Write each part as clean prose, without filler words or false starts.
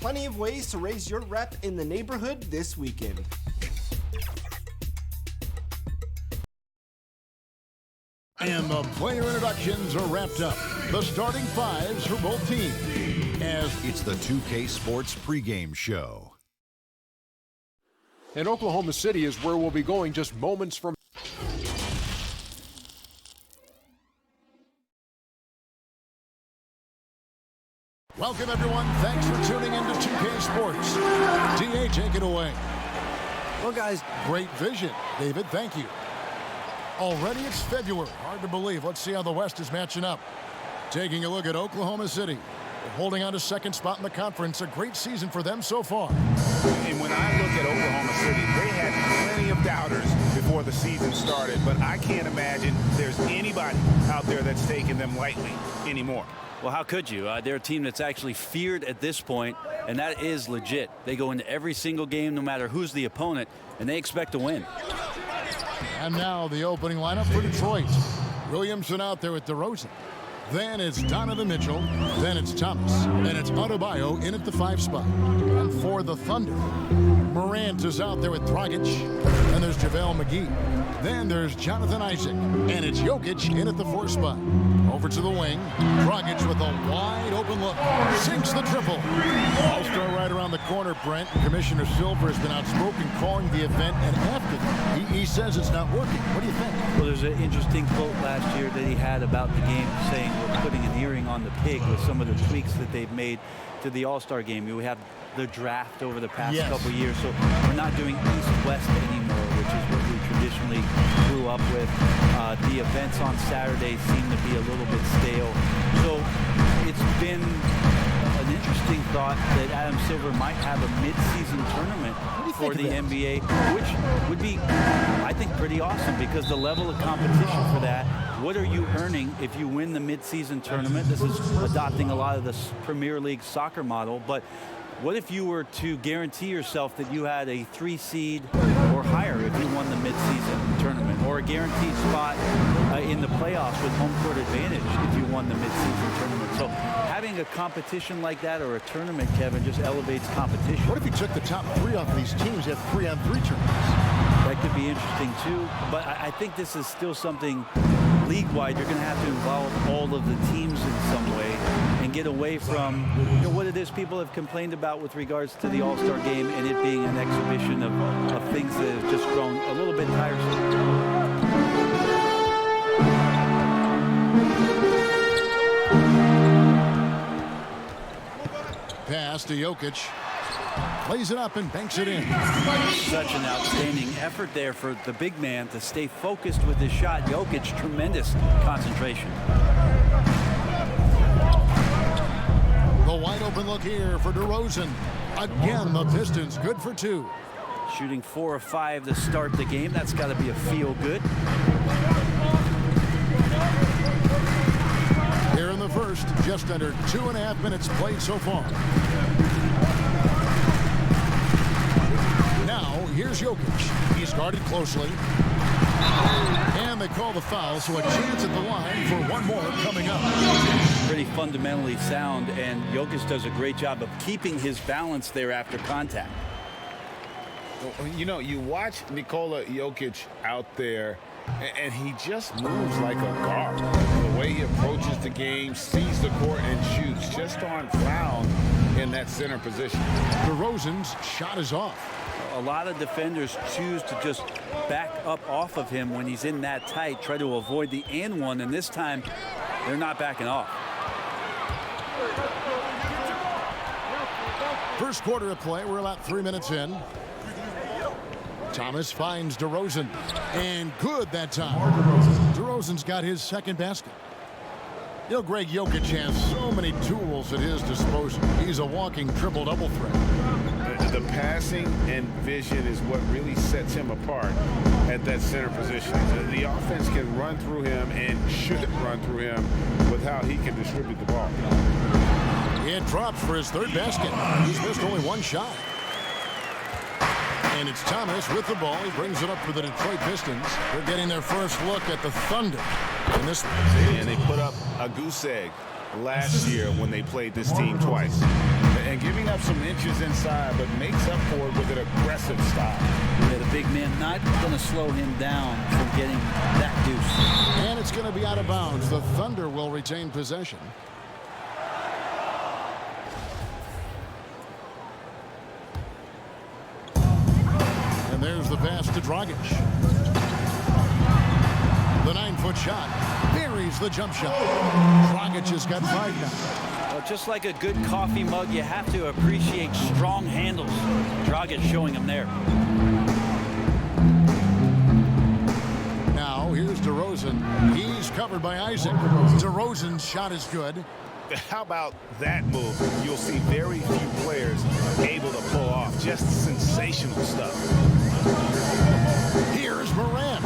plenty of ways to raise your rep in the neighborhood this weekend. And the player introductions are wrapped up. The starting fives for both teams. As it's the 2K Sports pregame show. And Oklahoma City is where we'll be going just moments from. Welcome, everyone. Thanks for tuning into 2K Sports. DA, take it away. Well, guys, great vision. David, thank you. Already it's February. Hard to believe. Let's see how the West is matching up. Taking a look at Oklahoma City. They're holding on to second spot in the conference. A great season for them so far. And when I look at Oklahoma City, they had plenty of doubters before the season started, but I can't imagine there's anybody out there that's taking them lightly anymore. Well, how could you? They're a team that's actually feared at this point, and that is legit. They go into every single game, no matter who's the opponent, and they expect to win. And now the opening lineup for Detroit. Williamson out there with DeRozan. Then it's Donovan Mitchell. Then it's Thomas. Then it's Adebayo in at the 5 spot. And for the Thunder, Morant is out there with Dragic. And there's JaVale McGee. Then there's Jonathan Isaac. And it's Jokic in at the 4 spot. Over to the wing. Dragic with a wide open look. Sinks the triple. All-star right around the corner, Brent. Commissioner Silver has been outspoken calling the event an afterthought. He says it's not working. What do you think? Well, there's an interesting quote last year that he had about the game saying we're putting an earring on the pig with some of the tweaks that they've made to the All-Star game. We have the draft over the past couple years, so we're not doing East-West anymore, which is what we traditionally grew up with. The events on Saturday seem to be a little bit stale. So it's been an interesting thought that Adam Silver might have a mid-season tournament for the NBA, which would be, I think, pretty awesome because the level of competition for that, what are you earning if you win the mid-season tournament? This is adopting a lot of the Premier League soccer model, but what if you were to guarantee yourself that you had a 3 seed or higher if you won the mid-season tournament, or a guaranteed spot in the playoffs with home court advantage if you won the mid-season tournament? So having a competition like that, or a tournament, Kevin, just elevates competition. What if you took the top 3 off of these teams at 3-on-3 tournaments? That could be interesting too, but I think this is still something league-wide. You're going to have to involve all of the teams in some way and get away from what it is people have complained about with regards to the All-Star game and it being an exhibition of things that have just grown a little bit tiresome. Pass to Jokic. Plays it up and banks it in. Such an outstanding effort there for the big man to stay focused with his shot. Jokic, tremendous concentration. The wide open look here for DeRozan. Again, the Pistons good for 2. Shooting 4 of 5 to start the game. That's got to be a feel good. Here in the first, just under 2.5 minutes played so far. Now, here's Jokic. He's guarded closely. And they call the foul, so a chance at the line for one more coming up. Pretty fundamentally sound, and Jokic does a great job of keeping his balance there after contact. You know, you watch Nikola Jokic out there, and he just moves like a guard. The way he approaches the game, sees the court, and shoots, just aren't found in that center position. DeRozan's shot is off. A lot of defenders choose to just back up off of him when he's in that tight, try to avoid the and one, and this time they're not backing off. First quarter of play, we're about 3 minutes in. Thomas finds DeRozan, and good that time. DeRozan's got his second basket. You know, Greg, Jokic has so many tools at his disposal. He's a walking triple-double threat. The passing and vision is what really sets him apart at that center position. The offense can run through him and should run through him with how he can distribute the ball. It drops for his third basket. He's missed only one shot. And it's Thomas with the ball. He brings it up for the Detroit Pistons. They're getting their first look at the Thunder in this one. And they put up a goose egg last year when they played this team twice. and giving up some inches inside, but makes up for it with an aggressive style. Yeah, the big man not going to slow him down from getting that deuce. And it's going to be out of bounds. The Thunder will retain possession. And there's the pass to Dragic. The 9-foot shot buries the jump shot. Dragic has got 5 now. Well, just like a good coffee mug, you have to appreciate strong handles. Dragic showing him there. Now here's DeRozan. He's covered by Isaac. DeRozan's shot is good. How about that move? You'll see very few players able to pull off just sensational stuff. Here's Morant.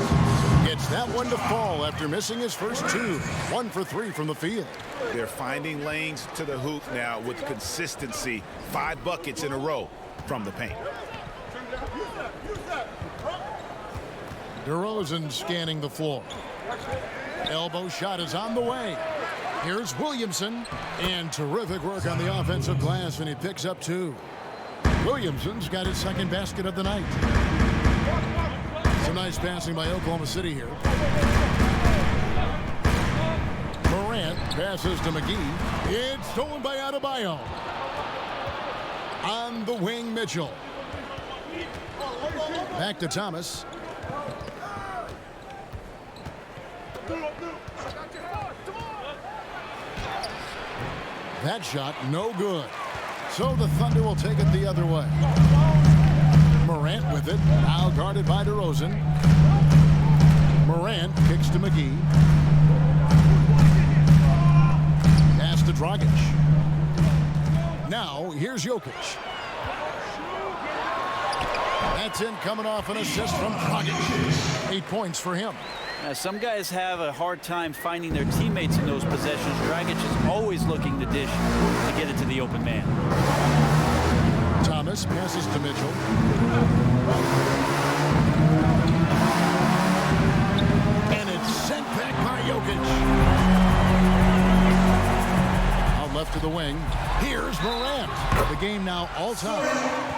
Gets that one to fall after missing his first 2. 1 for 3 from the field. They're finding lanes to the hoop now with consistency. 5 buckets in a row from the paint. DeRozan scanning the floor. Elbow shot is on the way. Here's Williamson. And terrific work on the offensive glass, and he picks up 2. Williamson's got his second basket of the night. Some nice passing by Oklahoma City here. Morant passes to McGee. It's stolen by Adebayo. On the wing, Mitchell. Back to Thomas. That shot, no good. So the Thunder will take it the other way. Morant with it, now guarded by DeRozan. Morant kicks to McGee. Pass to Dragic. Now, here's Jokic. That's in, coming off an assist from Dragic. 8 points for him. Some guys have a hard time finding their teammates in those possessions. Dragic is always looking to dish to get it to the open man. Thomas passes to Mitchell. And it's sent back by Jokic. Out left to the wing. Here's Morant. The game now all time.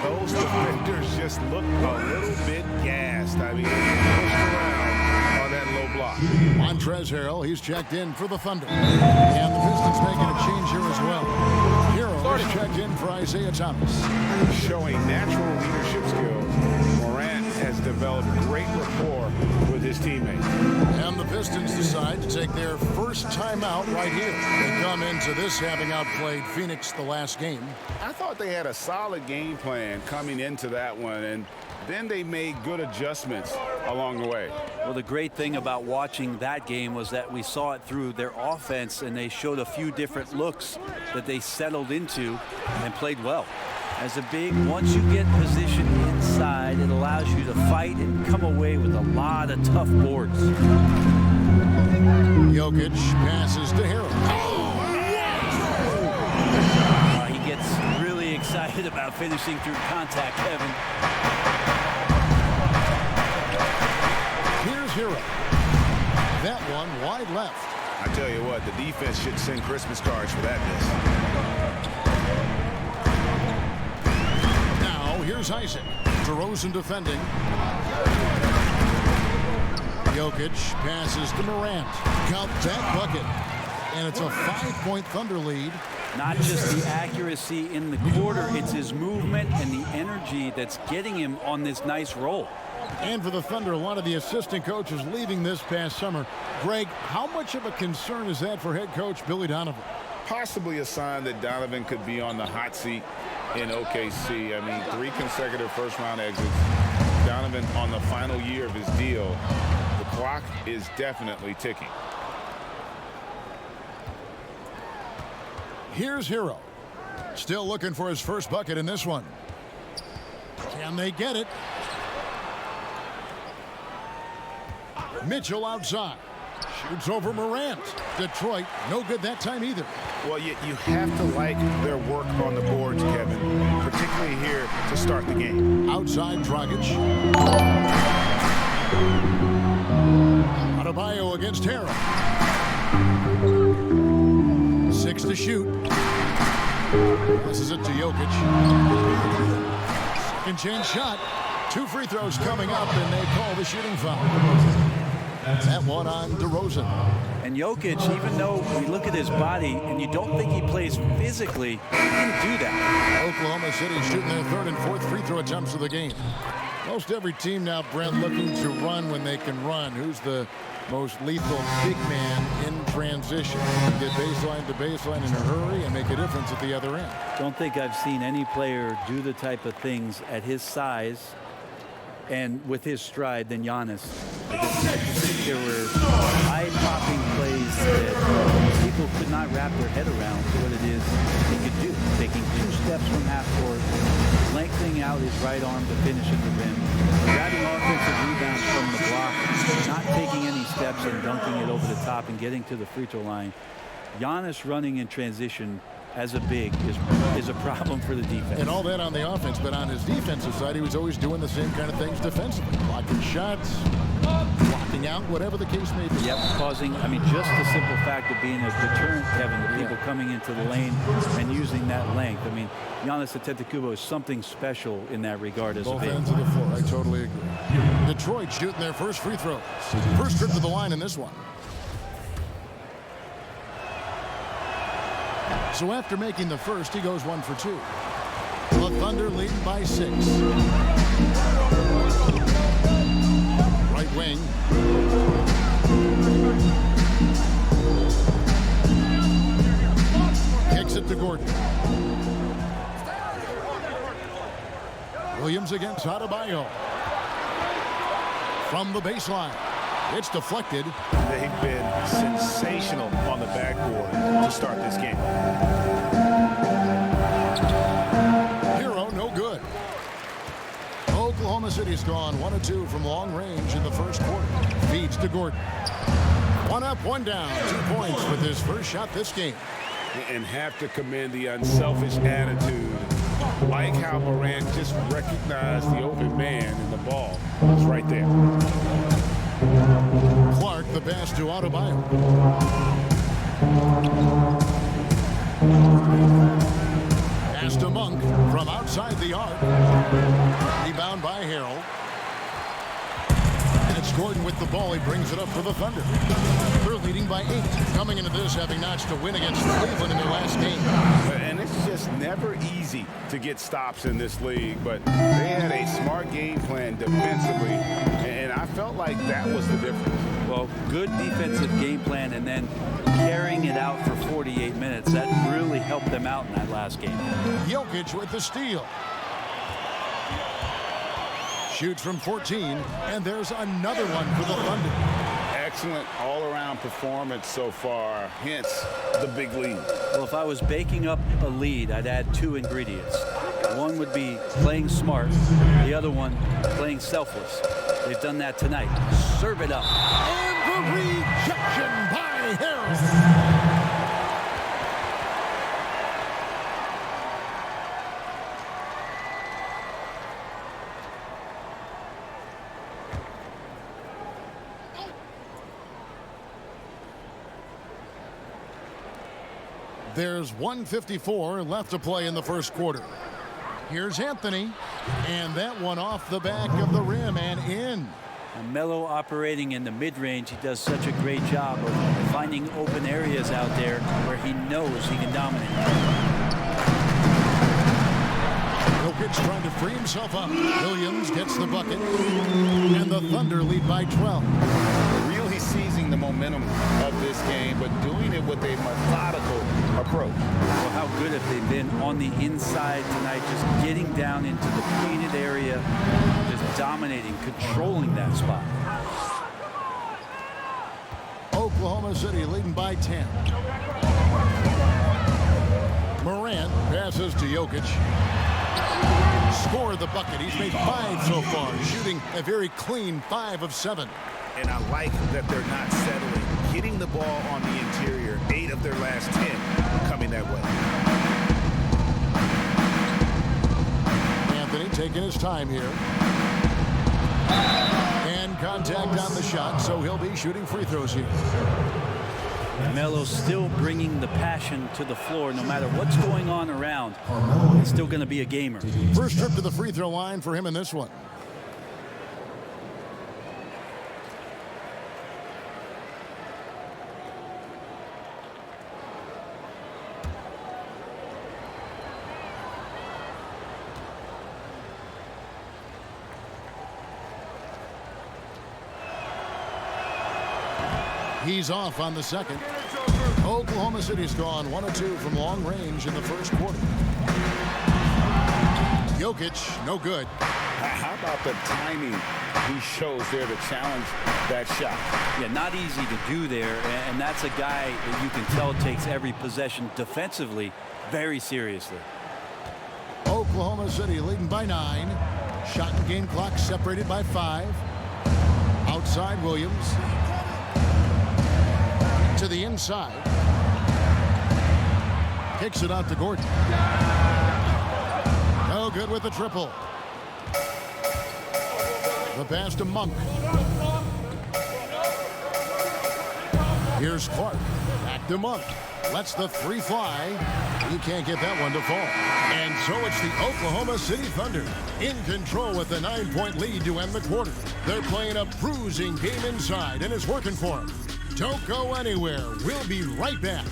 Those defenders just look a little bit gassed. I mean, they pushed around on that low block. Montrezl Harrell, he's checked in for the Thunder. And the Pistons making a change here as well. Harrell is checked in for Isaiah Thomas. Showing natural leadership skills, Morant has developed great rapport with his teammates. And the Pistons decide to take their first timeout right here. They come into this having outplayed Phoenix the last game. I thought they had a solid game plan coming into that one, and then they made good adjustments along the way. Well, the great thing about watching that game was that we saw it through their offense, and they showed a few different looks that they settled into and played well. As a big, once you get positioned inside, it allows you to fight and come away with a lot of tough boards. Jokic passes to Harrell. He gets really excited about finishing through contact, Kevin. Here's Harrell. That one wide left. I tell you what, the defense should send Christmas cards for that miss. Now here's Isaac. DeRozan defending. Jokic passes to Morant. Count that bucket. And it's a 5-point Thunder lead. Not just the accuracy in the quarter, it's his movement and the energy that's getting him on this nice roll. And for the Thunder, a lot of the assistant coaches leaving this past summer. Greg, how much of a concern is that for head coach Billy Donovan? Possibly a sign that Donovan could be on the hot seat in OKC. I mean, 3 consecutive first-round exits. Donovan on the final year of his deal. The clock is definitely ticking. Here's Harrell. Still looking for his first bucket in this one. Can they get it? Mitchell outside. Shoots over Morant. Detroit, no good that time either. Well, you have to like their work on the boards, Kevin, particularly here to start the game. Outside Dragic. Adebayo against Harrell. 6 to shoot. Passes it to Jokic. Second chance shot. 2 free throws coming up, and they call the shooting foul. That one on DeRozan. And Jokic, even though we look at his body and you don't think he plays physically, he didn't do that. Oklahoma City shooting their 3rd and 4th free throw attempts of the game. Most every team now, Brent, looking to run when they can run. Who's the most lethal big man in transition? Get baseline to baseline in a hurry and make a difference at the other end. Don't think I've seen any player do the type of things at his size and with his stride than Giannis. I just think there were eye-popping plays that people could not wrap their head around what it is he could do. Taking 2 steps from half court, lengthening out his right arm to finish at the rim, grabbing offensive rebounds from the block, not taking any steps and dunking it over the top and getting to the free throw line. Giannis running in transition as a big is a problem for the defense. And all that on the offense, but on his defensive side, he was always doing the same kind of things defensively. Blocking shots, blocking out, whatever the case may be. Yep, causing, I mean, just the simple fact of being a deterrent, Kevin, to people coming into the lane and using that length. I mean, Giannis Antetokounmpo is something special in that regard as a big. Both ends of the floor, I totally agree. Detroit shooting their first free throw. First trip to the line in this one. So after making the first, he goes 1 for 2. The Thunder leading by 6. Right wing. Kicks it to Gordon. Williams against Adebayo. From the baseline. It's deflected. They've been sensational on the backboard to start this game. Hero, no good. Oklahoma City's gone 1 of 2 from long range in the first quarter. Feeds to Gordon. 1 up, 1 down. 2 points with his first shot this game. And have to commend the unselfish attitude. Like how Morant just recognized the open man and the ball was right there. Clark, the pass to Adebayo. Pass to Monk from outside the arc. Rebound by Harrell. And it's Gordon with the ball. He brings it up for the Thunder. They're leading by 8. Coming into this, having notched a win against Cleveland in their last game. And it's just never easy to get stops in this league, but they had a smart game plan defensively, and I felt like that was the difference. Well, good defensive game plan and then carrying it out for 48 minutes. That really helped them out in that last game. Jokic with the steal. Shoots from 14, and there's another one for the Thunder. Excellent all-around performance so far, hence the big lead. Well, if I was baking up a lead, I'd add 2 ingredients. One would be playing smart, the other one playing selfless. They've done that tonight. Serve it up. And the rejection by Harris. There's 1:54 left to play in the first quarter. Here's Anthony, and that one off the back of the rim and in. And Melo operating in the mid-range, he does such a great job of finding open areas out there where he knows he can dominate. Jokic trying to free himself up. Williams gets the bucket, and the Thunder lead by 12. Really seizing the momentum of this game, but doing it with a methodical approach. Well, how good have they been on the inside tonight, just getting down into the painted area, just dominating, controlling that spot. Oklahoma City leading by 10. Morant passes to Jokic. Scored the bucket. He's made 5 so far, shooting a very clean 5 of 7. And I like that they're not settling. Hitting the ball on the interior, 8 of their last 10 coming that way. Anthony taking his time here. And contact on the shot, so he'll be shooting free throws here. Melo's still bringing the passion to the floor. No matter what's going on around, it's still going to be a gamer. First trip to the free throw line for him in this one. He's off on the second. Oklahoma City's gone 1 of 2 from long range in the first quarter. Jokic, no good. How about the timing he shows there to challenge that shot? Yeah, not easy to do there, and that's a guy that you can tell takes every possession defensively very seriously. Oklahoma City leading by 9. Shot and game clock separated by 5. Outside Williams. To the inside. Kicks it out to Gordon. No good with the triple. The pass to Monk. Here's Clark. Back to Monk. Lets the 3 fly. He can't get that one to fall. And so it's the Oklahoma City Thunder in control with a 9-point lead to end the quarter. They're playing a bruising game inside, and it's working for them. Don't go anywhere. We'll be right back.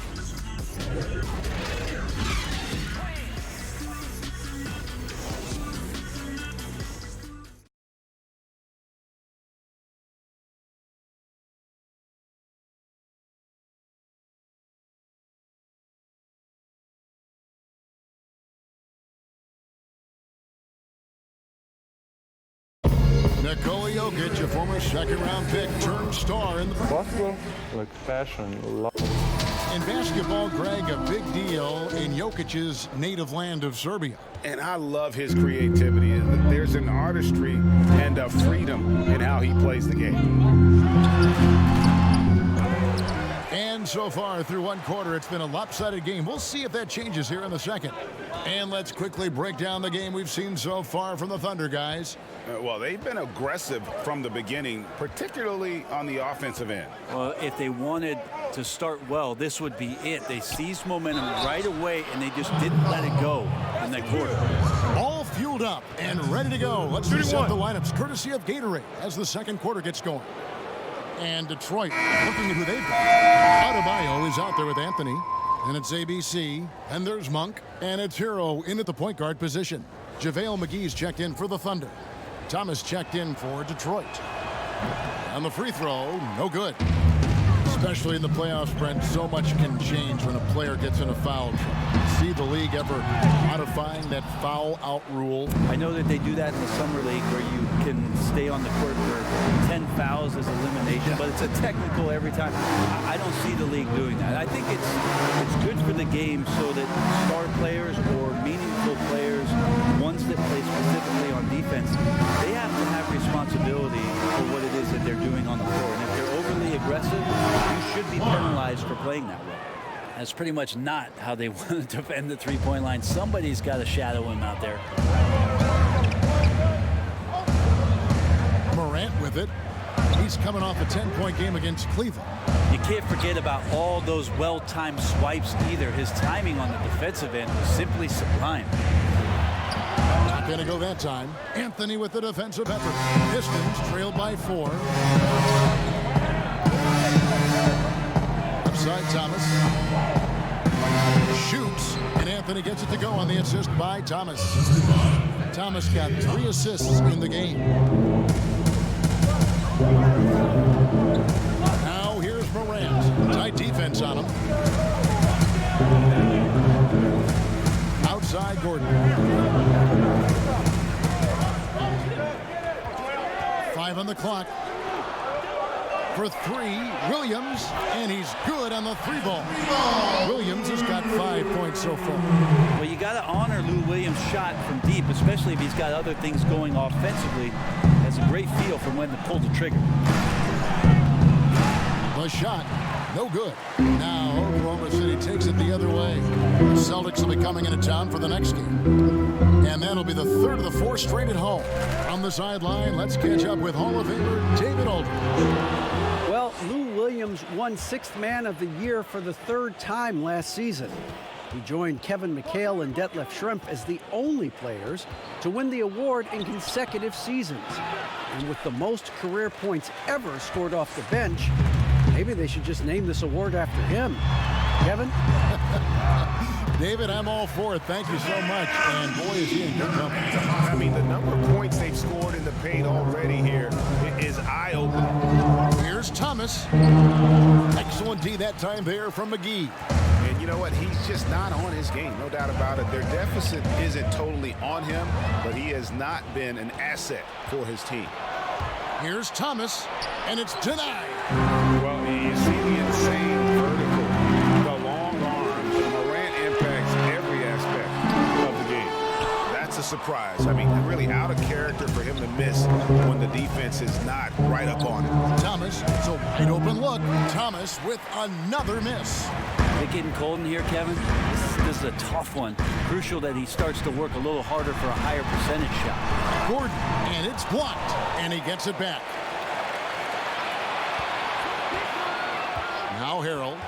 Nikola Jokic, a former second-round pick, turned star in the basketball, like fashion. In basketball, Greg, a big deal in Jokic's native land of Serbia. And I love his creativity. There's an artistry and a freedom in how he plays the game. And so far through one quarter, it's been a lopsided game. We'll see if that changes here in the second. And let's quickly break down the game we've seen so far from the Thunder, guys. Well, they've been aggressive from the beginning, particularly on the offensive end. Well, if they wanted to start well, this would be it. They seized momentum right away, and they just didn't let it go in that quarter. All fueled up and ready to go. Let's reset the lineups, courtesy of Gatorade, as the second quarter gets going. And Detroit looking at who they've got. Adebayo is out there with Anthony. And it's ABC. And there's Monk. And it's Hero in at the point guard position. JaVale McGee's checked in for the Thunder. Thomas checked in for Detroit. And the free throw, no good. Especially in the playoffs, Brent, so much can change when a player gets in a foul trouble. See the league ever modifying that foul out rule? I know that they do that in the summer league where you can stay on the court for 10 fouls as elimination, but it's a technical every time. I don't see the league doing that. I think it's good for the game so that star players or meaningful players, ones that play specifically on defense, they have to have responsibility for what it is that they're doing on the floor. And if they're overly aggressive, you should be penalized for playing that way. That's pretty much not how they want to defend the three-point line. Somebody's got to shadow him out there. Morant with it. He's coming off a 10-point game against Cleveland. You can't forget about all those well-timed swipes either. His timing on the defensive end was simply sublime. Not going to go that time. Anthony with the defensive effort. Pistons trailed by 4. Upside Thomas. Shoots. And Anthony gets it to go on the assist by Thomas. Thomas got 3 assists in the game. Now here's Morant. Tight defense on him. Outside Gordon. 5 on the clock. For 3, Williams, and he's good on the 3 ball. Williams has got 5 points so far. Well, you got to honor Lou Williams' shot from deep, especially if he's got other things going offensively. Has a great feel from when to pull the trigger. The shot, no good. Now Oklahoma City takes it the other way. The Celtics will be coming into town for the next game. And that'll be the 3rd of the 4 straight at home. On the sideline, let's catch up with Hall of Famer David Aldridge. Well, Lou Williams Williams won Sixth Man of the Year for the third time last season. He joined Kevin McHale and Detlef Schrempf as the only players to win the award in consecutive seasons. And with the most career points ever scored off the bench, maybe they should just name this award after him. Kevin? David, I'm all for it. Thank you so much. And boy, is he in good company. I mean, the number of points they've scored in the paint already here is eye-opening. Here's Thomas. Excellent D that time there from McGee. And you know what? He's just not on his game, no doubt about it. Their deficit isn't totally on him, but he has not been an asset for his team. Here's Thomas, and it's denied. Well, you see the insane vertical, the long arms. Morant impacts every aspect of the game. That's a surprise. I mean, really out of character for him to miss when the defense is not right up on him. Thomas, it's a wide open look. Thomas with another miss. It's getting cold in here, Kevin. This is a tough one. Crucial that he starts to work a little harder for a higher percentage shot. Gordon, and it's blocked, and he gets it back. Now Harrell,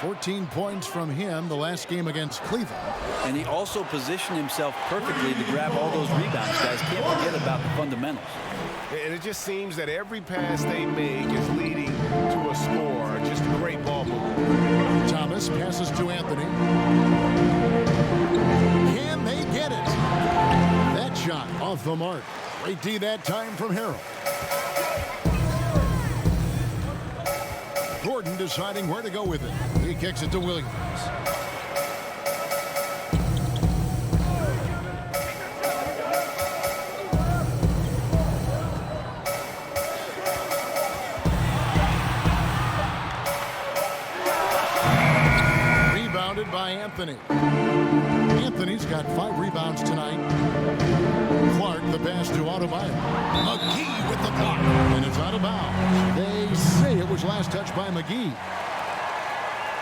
14 points from him the last game against Cleveland. And he also positioned himself perfectly to grab all those rebounds, guys. Can't forget about the fundamentals. And it just seems that every pass they make is leading to a score. Just a great ball movement. Thomas passes to Anthony. Can they get it? That shot off the mark. Great D that time from Harrell. Gordon deciding where to go with it. He kicks it to Williams. Rebounded by Anthony. Anthony's got 5 rebounds tonight. Clark, the pass to Adebayo. McGee with the block, and it's out of bounds. They say it was last touched by McGee.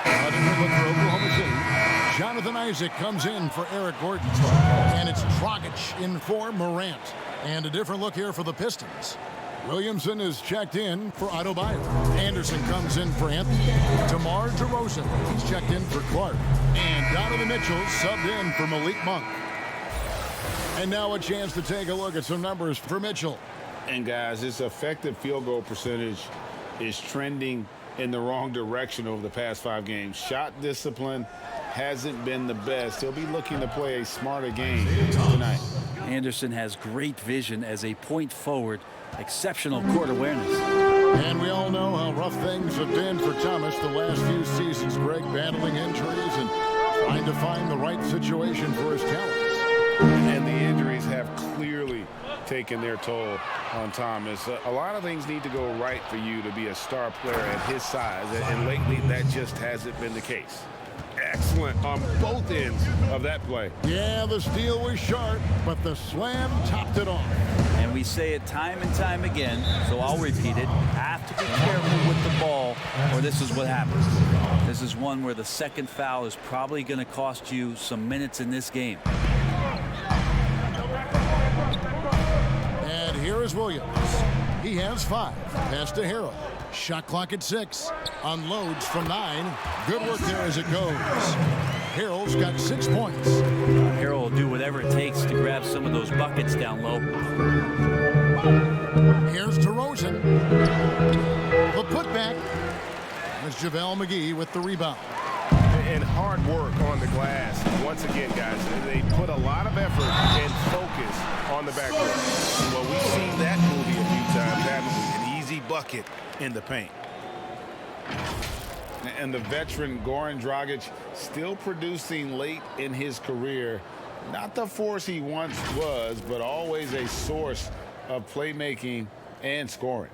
A different look for Oklahoma City. Jonathan Isaac comes in for Eric Gordon, and it's Dragic in for Morant. And a different look here for the Pistons. Williamson is checked in for Adebayo. Anderson comes in for Anthony. DeMar DeRozan, he's checked in for Clark. And Donovan Mitchell subbed in for Malik Monk. And now a chance to take a look at some numbers for Mitchell. And guys, his effective field goal percentage is trending in the wrong direction over the past 5 games. Shot discipline hasn't been the best. He'll be looking to play a smarter game tonight. Anderson has great vision as a point forward. Exceptional court awareness. And we all know how rough things have been for Thomas the last few seasons. Greg battling injuries and trying to find the right situation for his talents. And the injuries have clearly taken their toll on Thomas. A lot of things need to go right for you to be a star player at his size, and lately that just hasn't been the case. Excellent on both ends of that play. Yeah, the steal was sharp, but the slam topped it off. And we say it time and time again, so I'll repeat it. Have to be careful with the ball, or this is what happens. This is one where the second foul is probably going to cost you some minutes in this game. And here is Williams. He has 5. Pass to Harrell. Shot clock at 6. Unloads from 9. Good work there as it goes. Harrell's got 6 points. Harrell will do whatever it takes to grab some of those buckets down low. Here's DeRozan. The putback. There's JaVale McGee with the rebound. And hard work on the glass. Once again, guys, they put a lot of effort and focus on the backcourt. Well, we've seen that movie a few times, haven't we? An easy bucket in the paint. And the veteran Goran Dragic still producing late in his career. Not the force he once was, but always a source of playmaking and scoring.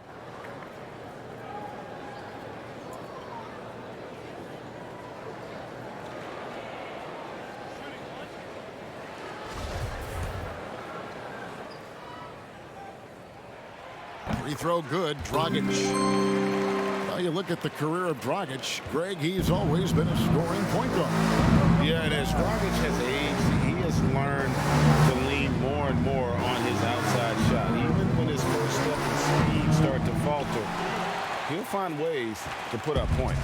Free throw good, Dragic. Well, you look at the career of Dragic, Greg, he's always been a scoring point guard. Yeah, and as Dragic has aged, he has learned to lean more and more on his outside shot. Even when his first step and speed start to falter, he'll find ways to put up points.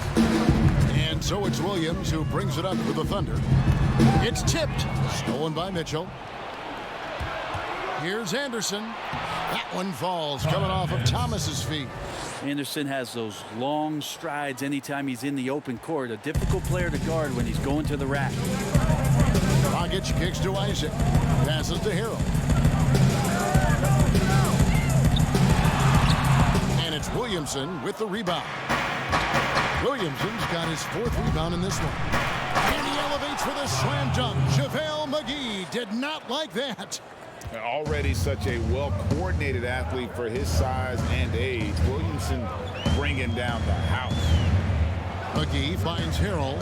And so it's Williams who brings it up for the Thunder. It's tipped. Stolen by Mitchell. Here's Anderson. That one falls, coming off of Thomas's feet. Anderson has those long strides anytime he's in the open court. A difficult player to guard when he's going to the rack. Dragic kicks to Isaac. Passes to Harrell. And it's Williamson with the rebound. Williamson's got his 4th rebound in this one. And he elevates for the slam dunk. JaVale McGee did not like that. Already such a well-coordinated athlete for his size and age. Williamson bringing down the house. McGee finds Harrell.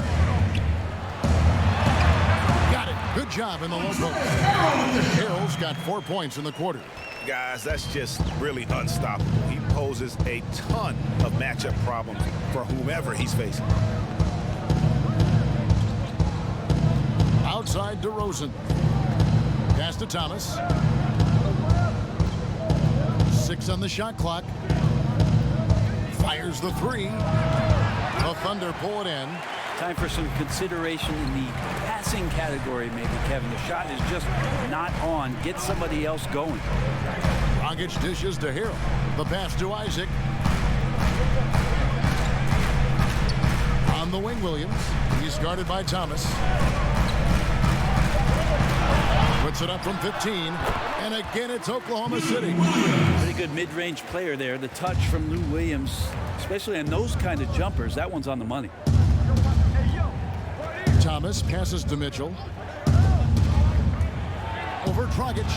Got it. Good job in the low post. Harrell's got 4 points in the quarter. Guys, that's just really unstoppable. He poses a ton of matchup problems for whomever he's facing. Outside DeRozan. Pass to Thomas. 6 on the shot clock. Fires the 3. The Thunder pull it in. Time for some consideration in the passing category, maybe, Kevin. The shot is just not on. Get somebody else going. Dragic dishes to Harrell. The pass to Isaac. On the wing, Williams. He's guarded by Thomas. Puts it up from 15. And again, it's Oklahoma City. Pretty good mid-range player there. The touch from Lou Williams, especially on those kind of jumpers, that one's on the money. Thomas passes to Mitchell. Over Dragic.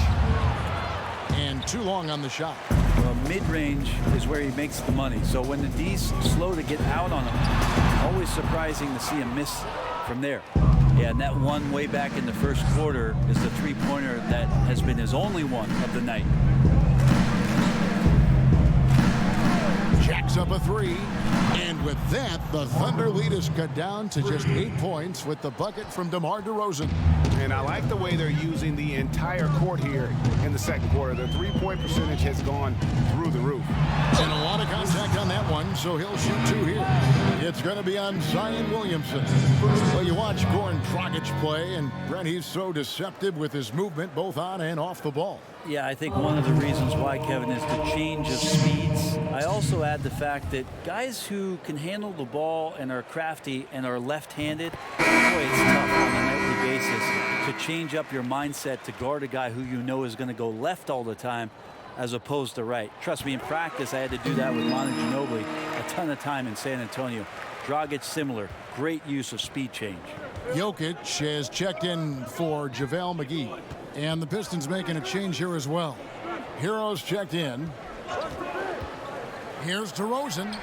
And too long on the shot. Well, mid-range is where he makes the money. So when the D's slow to get out on him, always surprising to see him miss from there. Yeah, and that one way back in the first quarter is the three-pointer that has been his only one of the night. Jacks up a 3. And with that, the Thunder lead is cut down to just 8 points with the bucket from DeMar DeRozan. And I like the way they're using the entire court here in the second quarter. Their three-point percentage has gone through the roof. And a lot of contact on that one, so he'll shoot 2 here. It's going to be on Zion Williamson. Well, you watch Goran Dragic play, and Brent, he's so deceptive with his movement both on and off the ball. Yeah, I think one of the reasons why, Kevin, is the change of speeds. I also add the fact that guys who can handle the ball and are crafty and are left-handed, boy, it's tough on a nightly basis to change up your mindset to guard a guy who you know is going to go left all the time as opposed to right. Trust me, in practice, I had to do that with Manu Ginobili a ton of time in San Antonio. Dragic, similar. Great use of speed change. Jokic has checked in for JaVale McGee. And the Pistons making a change here as well. Heroes checked in. Here's DeRozan.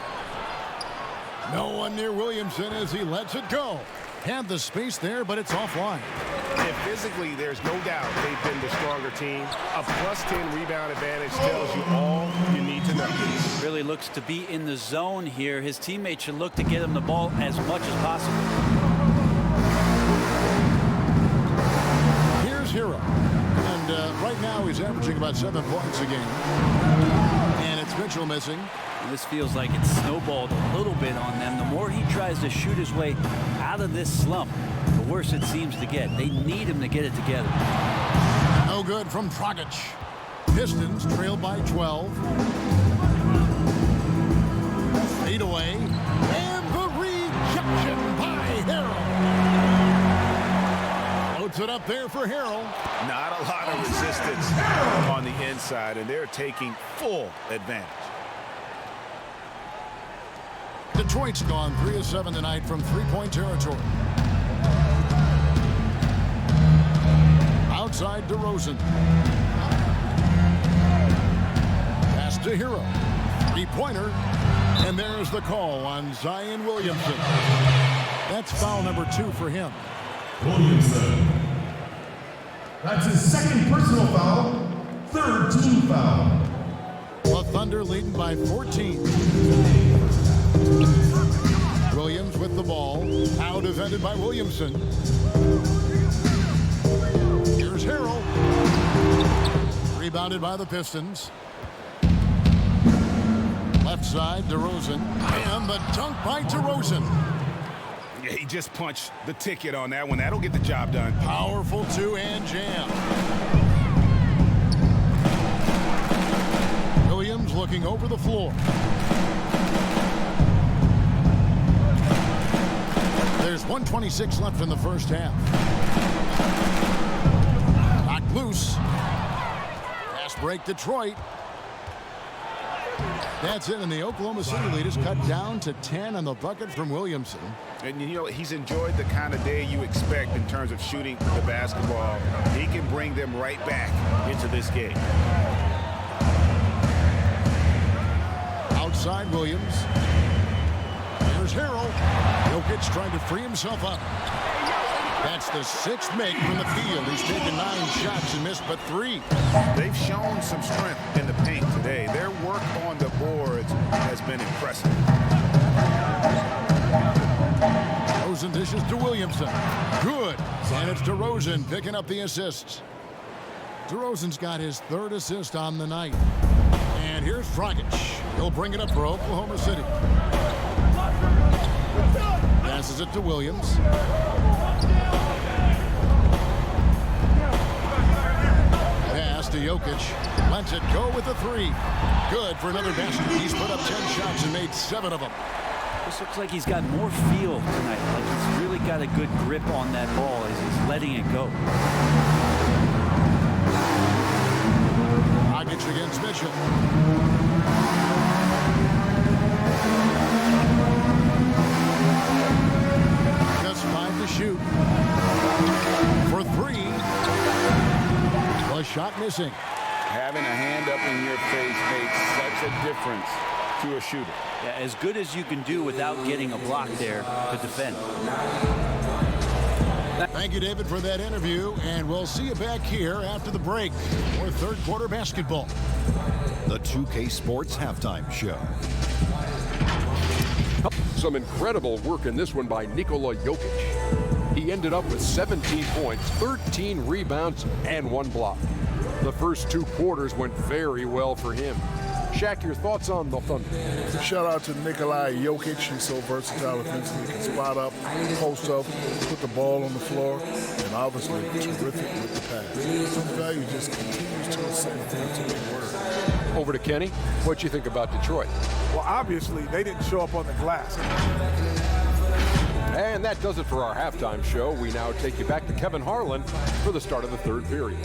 No one near Williamson as he lets it go. Had the space there, but it's offline. And physically, there's no doubt they've been the stronger team. A +10 rebound advantage tells you all you need to know. Really looks to be in the zone here. His teammates should look to get him the ball as much as possible. Hero. And right now he's averaging about 7 points a game. And it's Mitchell missing. And this feels like it's snowballed a little bit on them. The more he tries to shoot his way out of this slump, the worse it seems to get. They need him to get it together. No good from Dragic. Pistons trail by 12. Fade away. And the rejection by Harrell. Puts it up there for Harrell. Not a lot of resistance on the inside, and they're taking full advantage. Detroit's gone 3 of 7 tonight from three-point territory. Outside DeRozan. Pass to Hero. Three-pointer. And there's the call on Zion Williamson. That's foul number 2 for him. Williamson. That's his second personal foul, third team foul. The Thunder leading by 14. Williams with the ball. Out defended by Williamson. Here's Harrell. Rebounded by the Pistons. Left outside, DeRozan. And the dunk by DeRozan. Yeah, he just punched the ticket on that one. That'll get the job done. Powerful two-hand jam. Williams looking over the floor. There's 1:26 left in the first half. Knocked loose. Fast break, Detroit. That's it, and the Oklahoma City lead is cut down to 10 on the bucket from Williamson. And, you know, he's enjoyed the kind of day you expect in terms of shooting the basketball. He can bring them right back into this game. Outside Williams. Here's Harrell. Jokic trying to free himself up. That's the sixth make from the field. He's taken 9 shots and missed but 3. They've shown some strength in the paint today. Their work on the boards has been impressive. DeRozan dishes to Williamson. Good. And it's DeRozan picking up the assists. DeRozan's got his 3rd assist on the night. And here's Dragic. He'll bring it up for Oklahoma City. Passes it to Williams. Pass to Jokic. Lets it go with a 3. Good for another basket. He's put up 10 shots and made 7 of them. This looks like he's got more feel tonight. Like he's really got a good grip on that ball as he's letting it go. Dragic against Mitchell. Just 5 to shoot. For 3. The shot missing. Having a hand up in your face makes such a difference to a shooter. Yeah, as good as you can do without getting a block there to defend. Thank you, David, for that interview, and we'll see you back here after the break for third quarter basketball. The 2K Sports Halftime Show. Some incredible work in this one by Nikola Jokic. He ended up with 17 points, 13 rebounds, and 1 block. The first 2 quarters went very well for him. Shaq, your thoughts on the Thunder? Shout out to Nikola Jokic. He's so versatile offensively. He can spot up, post up, put the ball on the floor, and obviously terrific with the pass. Some value just continues to ascend to the word. Over to Kenny. What you think about Detroit? Well, obviously, they didn't show up on the glass. And that does it for our halftime show. We now take you back to Kevin Harlan for the start of the third period.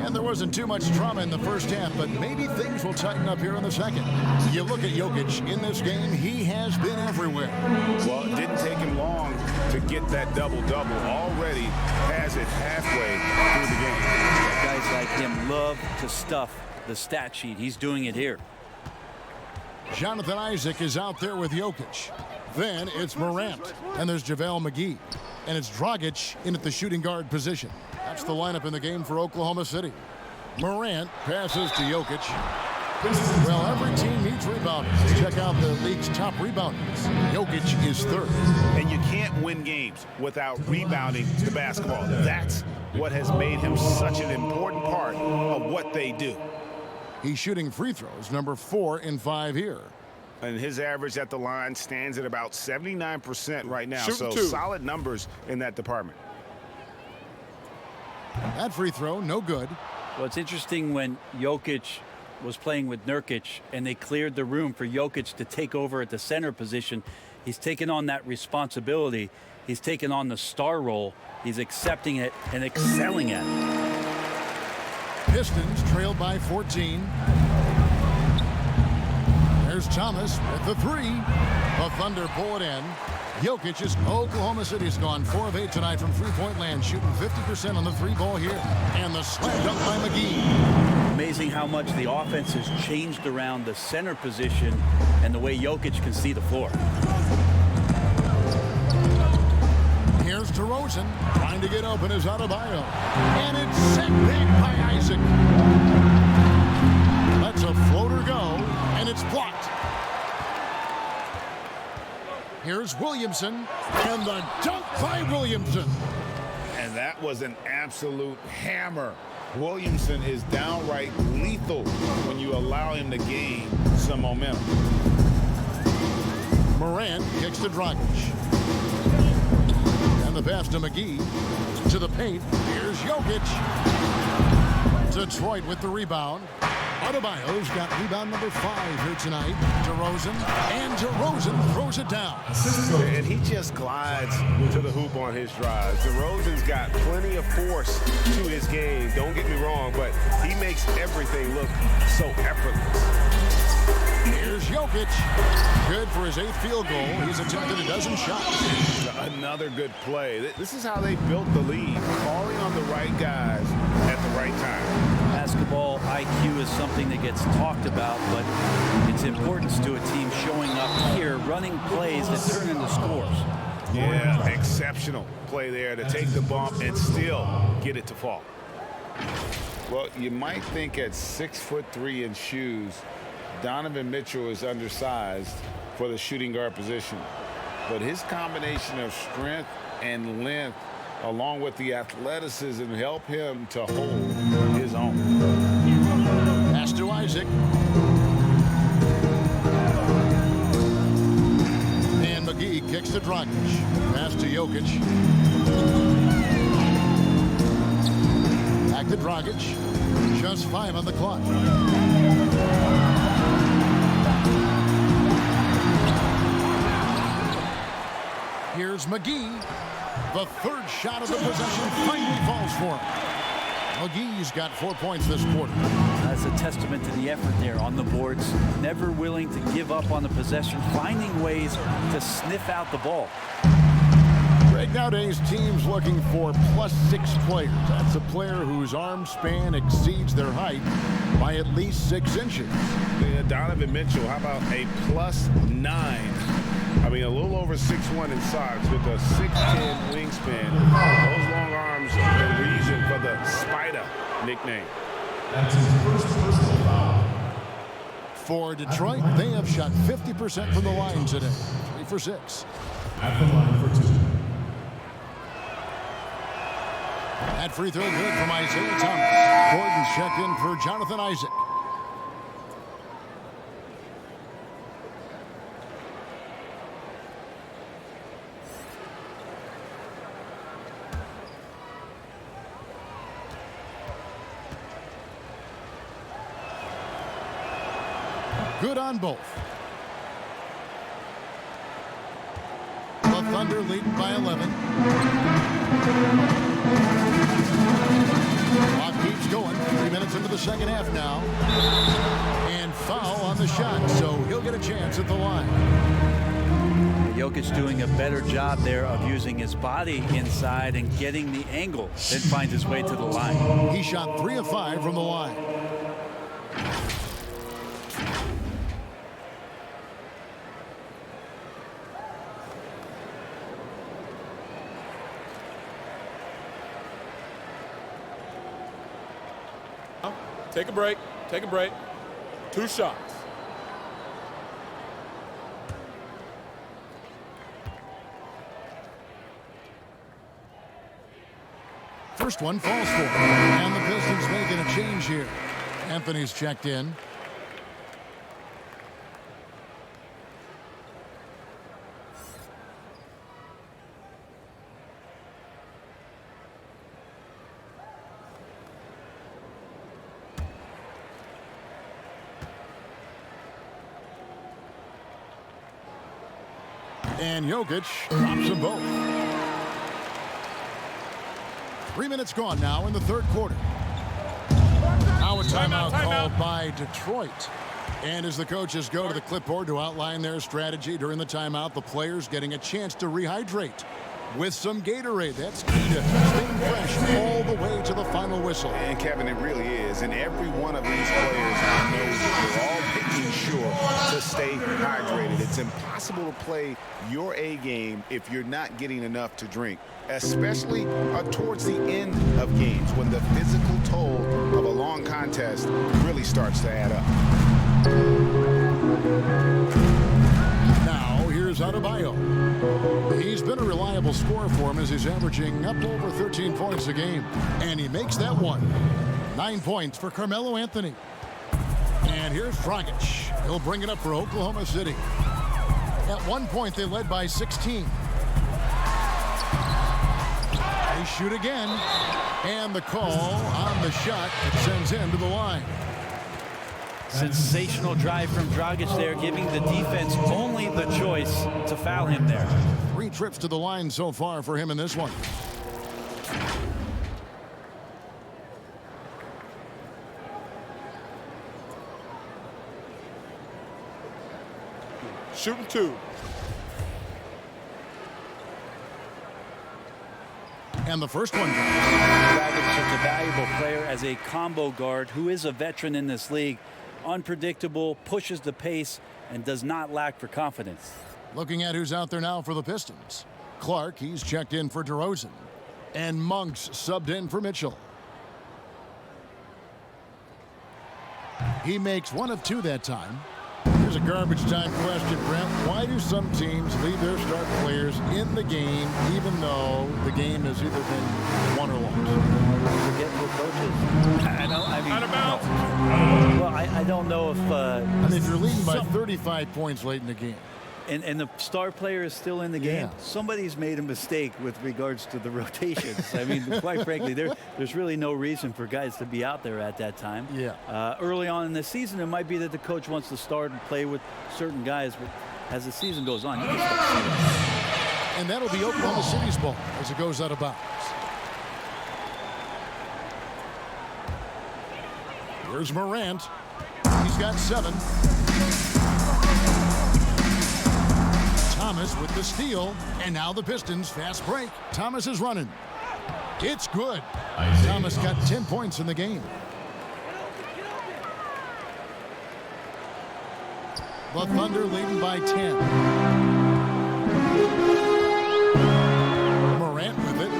And there wasn't too much drama in the first half, but maybe things will tighten up here in the second. You look at Jokic in this game, he has been everywhere. Well, it didn't take him long to get that double-double. Already has it halfway through the game. Guys like him love to stuff the stat sheet. He's doing it here. Jonathan Isaac is out there with Jokic. Then it's Morant, and there's JaVale McGee. And it's Dragic in at the shooting guard position. That's the lineup in the game for Oklahoma City. Morant passes to Jokic. Well, every team needs rebounders. Check out the league's top rebounders. Jokic is 3rd. And you can't win games without rebounding the basketball. That's what has made him such an important part of what they do. He's shooting free throws, number 4 in 5 here. And his average at the line stands at about 79% right now. Shooting so 2. solid numbers in that department. That free throw, no good. Well, it's interesting when Jokic was playing with Nurkic and they cleared the room for Jokic to take over at the center position. He's taken on that responsibility. He's taken on the star role. He's accepting it and excelling at it. Pistons trailed by 14. There's Thomas with the 3. The Thunder pull it in. Jokic is Oklahoma City's gone 4 of 8 tonight from three-point land, shooting 50% on the 3-ball here. And the slam dunk by McGee. Amazing how much the offense has changed around the center position and the way Jokic can see the floor. Here's DeRozan trying to get open as Adebayo. And it's set back by Isaac. Lets a floater go, and it's blocked. Here's Williamson, and the dunk by Williamson. And that was an absolute hammer. Williamson is downright lethal when you allow him to gain some momentum. Morant kicks to Dragic. And the pass to McGee. To the paint. Here's Jokic. Detroit with the rebound. Adebayo's got rebound number 5 here tonight. DeRozan. And DeRozan throws it down. And he just glides to the hoop on his drives. DeRozan's got plenty of force to his game. Don't get me wrong, but he makes everything look so effortless. Here's Jokic. Good for his 8th field goal. He's attempted a dozen shots. Another good play. This is how they built the lead. Calling on the right guys at the right time. Basketball IQ is something that gets talked about, but its importance to a team showing up here, running plays that turn into scores. Yeah, exceptional play there to take the bump and still get it to fall. Well, you might think at 6'3" in shoes, Donovan Mitchell is undersized for the shooting guard position. But his combination of strength and length, along with the athleticism, help him to hold his own. Pass to Isaac. And McGee kicks to Dragic. Pass to Jokic. Back to Dragic. Just 5 on the clock. Here's McGee. The 3rd shot of the possession finally falls for him. McGee's got 4 points this quarter. That's a testament to the effort there on the boards. Never willing to give up on the possession, finding ways to sniff out the ball. Right nowadays, teams looking for +6 players. That's a player whose arm span exceeds their height by at least 6 inches. Yeah, Donovan Mitchell, how about a +9? I mean, a little over 6'1" in socks with a 6'10" wingspan. Those long arms are the reason for the Spider nickname. That's his first personal foul. For Detroit, they have shot 50% from the line today. 3 for 6. At the line for 2. That free throw good from Isaiah Thomas. Gordon checked in for Jonathan Isaac. Good on both. The Thunder lead by 11. Clock keeps going. 3 minutes into the second half now. And foul on the shot, so he'll get a chance at the line. Jokic doing a better job there of using his body inside and getting the angle, then finds his way to the line. He shot 3 of 5 from the line. Take a break. Take a break. 2 shots. First one falls for him. And the Pistons making a change here. Anthony's checked in. And Jokic drops them both. 3 minutes gone now in the 3rd quarter. Now a timeout called by Detroit. And as the coaches go to the clipboard to outline their strategy during the timeout, the players getting a chance to rehydrate with some Gatorade. That's key to staying fresh all the way to the final whistle. And Kevin, it really is. And every one of these players knows that they're all making sure to stay hydrated. It's impossible to play your A game if you're not getting enough to drink, especially towards the end of games when the physical toll of a long contest really starts to add up. Now, here's Here's Adebayo. He's been a reliable scorer for him as he's averaging up over 13 points a game. And he makes that one. 9 points for Carmelo Anthony. And here's Dragic. He'll bring it up for Oklahoma City. At one point, they led by 16. They shoot again. And the call on the shot sends him to the line. Sensational drive from Dragic there, giving the defense only the choice to foul him there. 3 trips to the line so far for him in this one. Shooting 2. And the first one. Dragic is a valuable player as a combo guard who is a veteran in this league. Unpredictable, pushes the pace, and does not lack for confidence. Looking at who's out there now for the Pistons. Clark, he's checked in for DeRozan. And Monk's subbed in for Mitchell. He makes 1 of 2 that time. Here's a garbage time question, Brent. Why do some teams leave their star players in the game even though the game has either been won or lost? Forget what coaches. I don't know if... if you're leading by 35 points late in the game. And the star player is still in the game. Yeah. Somebody's made a mistake with regards to the rotations. I mean, quite frankly, there's really no reason for guys to be out there at that time. Yeah. Early on in the season, it might be that the coach wants to start and play with certain guys, but as the season goes on, you can start seeing that. And that'll be Oklahoma City's ball as it goes out of bounds. Here's Morant. He's got 7. Thomas with the steal, and now the Pistons fast break. Thomas is running. It's good. Thomas got 10 points in the game. The Thunder leading by 10. Morant with it.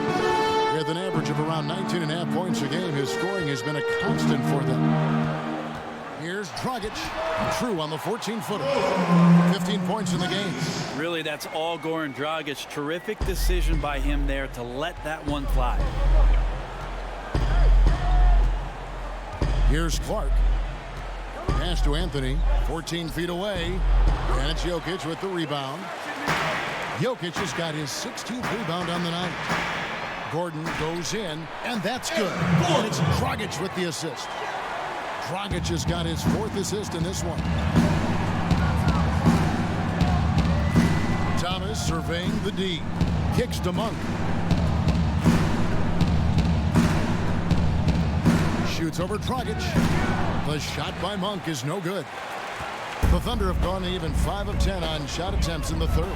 With an average of around 19.5 points a game, his scoring has been a constant for them. Here's Dragic, true on the 14-footer. 15 points in the game. Really, that's all Goran Dragic. Terrific decision by him there to let that one fly. Here's Clark. Pass to Anthony, 14 feet away. And it's Jokic with the rebound. Jokic has got his 16th rebound on the night. Gordon goes in, and that's good. And it's Dragic with the assist. Dragic has got his 4th assist in this one. Thomas surveying the D. Kicks to Monk. Shoots over Dragic. The shot by Monk is no good. The Thunder have gone even 5 of 10 on shot attempts in the 3rd.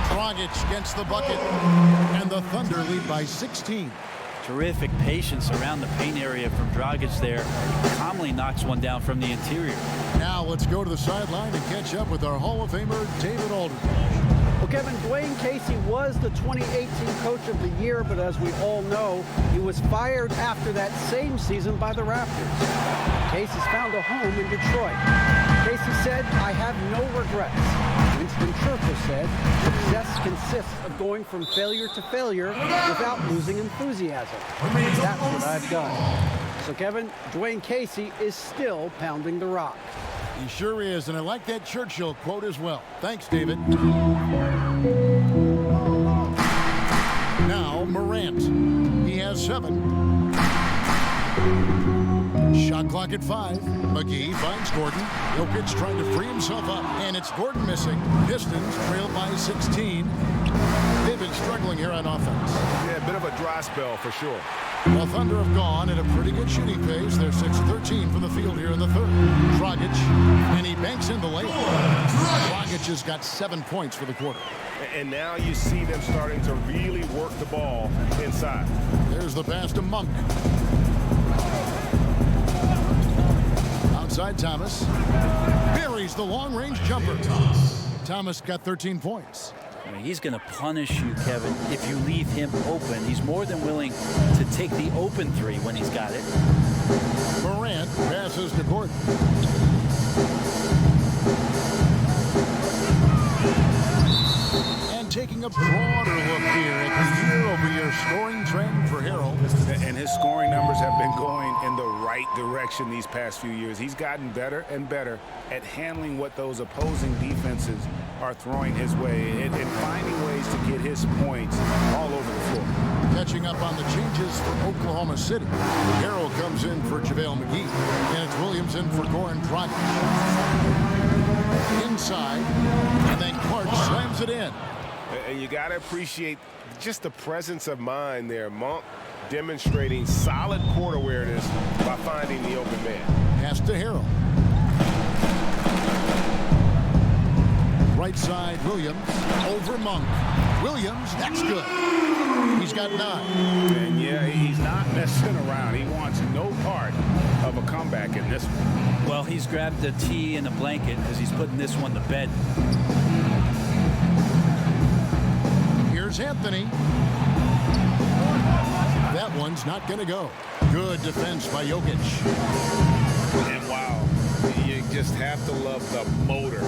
Dragic gets the bucket, and the Thunder lead by 16. Terrific patience around the paint area from Dragic there. Calmly knocks one down from the interior. Now let's go to the sideline and catch up with our Hall of Famer, David Aldridge. Well, Kevin, Dwayne Casey was the 2018 Coach of the Year, but as we all know, he was fired after that same season by the Raptors. Casey's found a home in Detroit. Casey said, "I have no regrets." Winston Churchill said, "Success consists of going from failure to failure without losing enthusiasm. That's what I've done." So, Kevin, Dwayne Casey is still pounding the rock. He sure is, and I like that Churchill quote as well. Thanks, David. Now, Morant. He has 7. Shot clock at 5. McGee finds Gordon. Jokic trying to free himself up, and it's Gordon missing. Pistons trail by 16. They've been struggling here on offense. Yeah, a bit of a dry spell for sure. The Thunder have gone at a pretty good shooting pace. They're 6-13 from the field here in the 3rd. Dragic, and he banks in the layup. Dragic has got 7 points for the quarter. And now you see them starting to really work the ball inside. There's the pass to Monk. Outside Thomas. Buries the long-range jumper. Thomas got 13 points. I mean, he's going to punish you, Kevin, if you leave him open. He's more than willing to take the open 3 when he's got it. Morant passes to Gordon. taking a broader look here at the year-over-year scoring trend for Harrell. And his scoring numbers have been going in the right direction these past few years. He's gotten better and better at handling what those opposing defenses are throwing his way and finding ways to get his points all over the floor. Catching up on the changes for Oklahoma City. Harrell comes in for JaVale McGee, and it's Williams in for Goran Dragic. Inside, and then Clark slams it in. And you got to appreciate just the presence of mind there. Monk demonstrating solid court awareness by finding the open man. Pass to Harrell. Right side, Williams over Monk. Williams, that's good. He's got 9. And yeah, he's not messing around. He wants no part of a comeback in this one. Well, he's grabbed a tee and a blanket because he's putting this one to bed. Here's Anthony. That one's not going to go. Good defense by Jokic. And wow, you just have to love the motor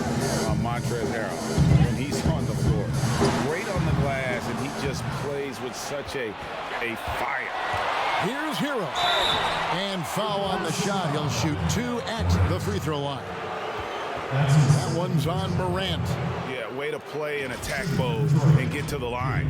on Montrezl Harrell when he's on the floor. Great on the glass, and he just plays with such a fire. Here's Harrell. And foul on the shot. He'll shoot 2 at the free throw line. That one's on Morant. Yeah, way to play in attack mode and get to the line.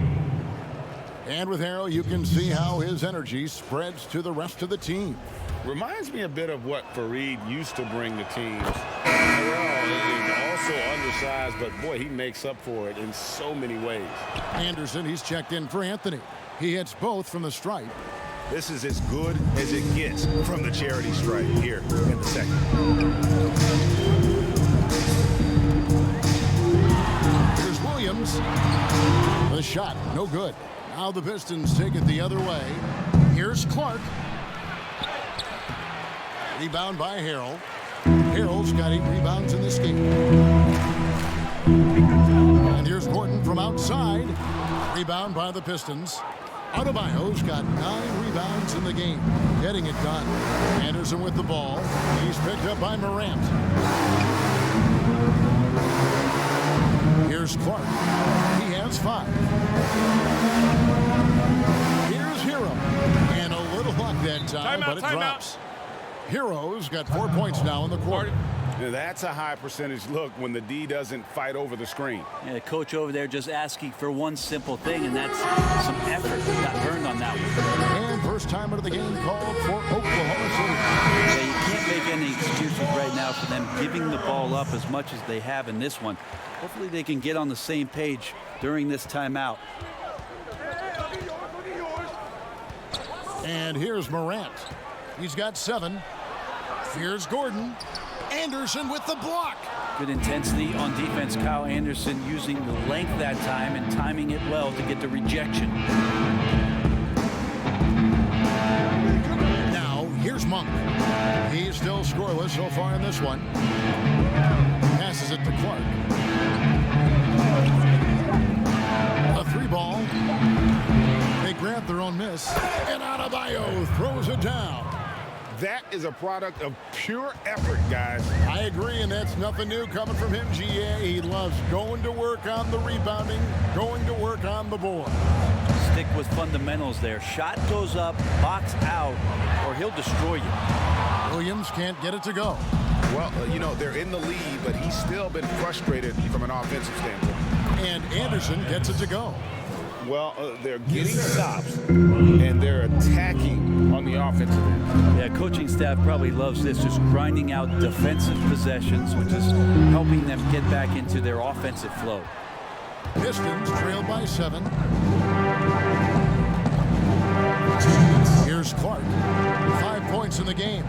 And with Harrell, you can see how his energy spreads to the rest of the team. Reminds me a bit of what Fareed used to bring to teams. Harrell is also undersized, but boy, he makes up for it in so many ways. Anderson, he's checked in for Anthony. He hits both from the stripe. This is as good as it gets from the charity stripe here in the second. Here's Williams. The shot, no good. Now the Pistons take it the other way. Here's Clark. Rebound by Harrell. Harrell's got 8 rebounds in this game. And here's Gordon from outside. Rebound by the Pistons. Adebayo's got 9 rebounds in the game. Getting it done. Anderson with the ball. He's picked up by Morant. Here's Clark. He has 5. Here's Harrell. And a little luck that time, but it drops. Harrell's got 4 points now in the quarter. Now that's a high percentage look when the D doesn't fight over the screen. Yeah, the coach over there just asking for one simple thing, and that's some effort. Got burned on that one. And first time of the game called for Oklahoma City. Yeah, you can't make any excuses right now for them giving the ball up as much as they have in this one. Hopefully they can get on the same page during this timeout. And here's Morant. He's got 7. Here's Gordon. Anderson with the block. Good intensity on defense. Kyle Anderson using the length that time and timing it well to get the rejection. Now, here's Monk. He's still scoreless so far in this one. Passes it to Clark. A 3-ball. They grab their own miss. And Adebayo throws it down. That is a product of pure effort, guys. I agree, and that's nothing new coming from him, GA. He loves going to work on the rebounding, going to work on the board. Stick with fundamentals there. Shot goes up, box out, or he'll destroy you. Williams can't get it to go. Well, you know, they're in the lead, but he's still been frustrated from an offensive standpoint. And Anderson gets it to go. Well, they're getting stops, and they're attacking on the offensive end. Yeah, coaching staff probably loves this, just grinding out defensive possessions, which is helping them get back into their offensive flow. Pistons trail by 7. Here's Clark. 5 points in the game.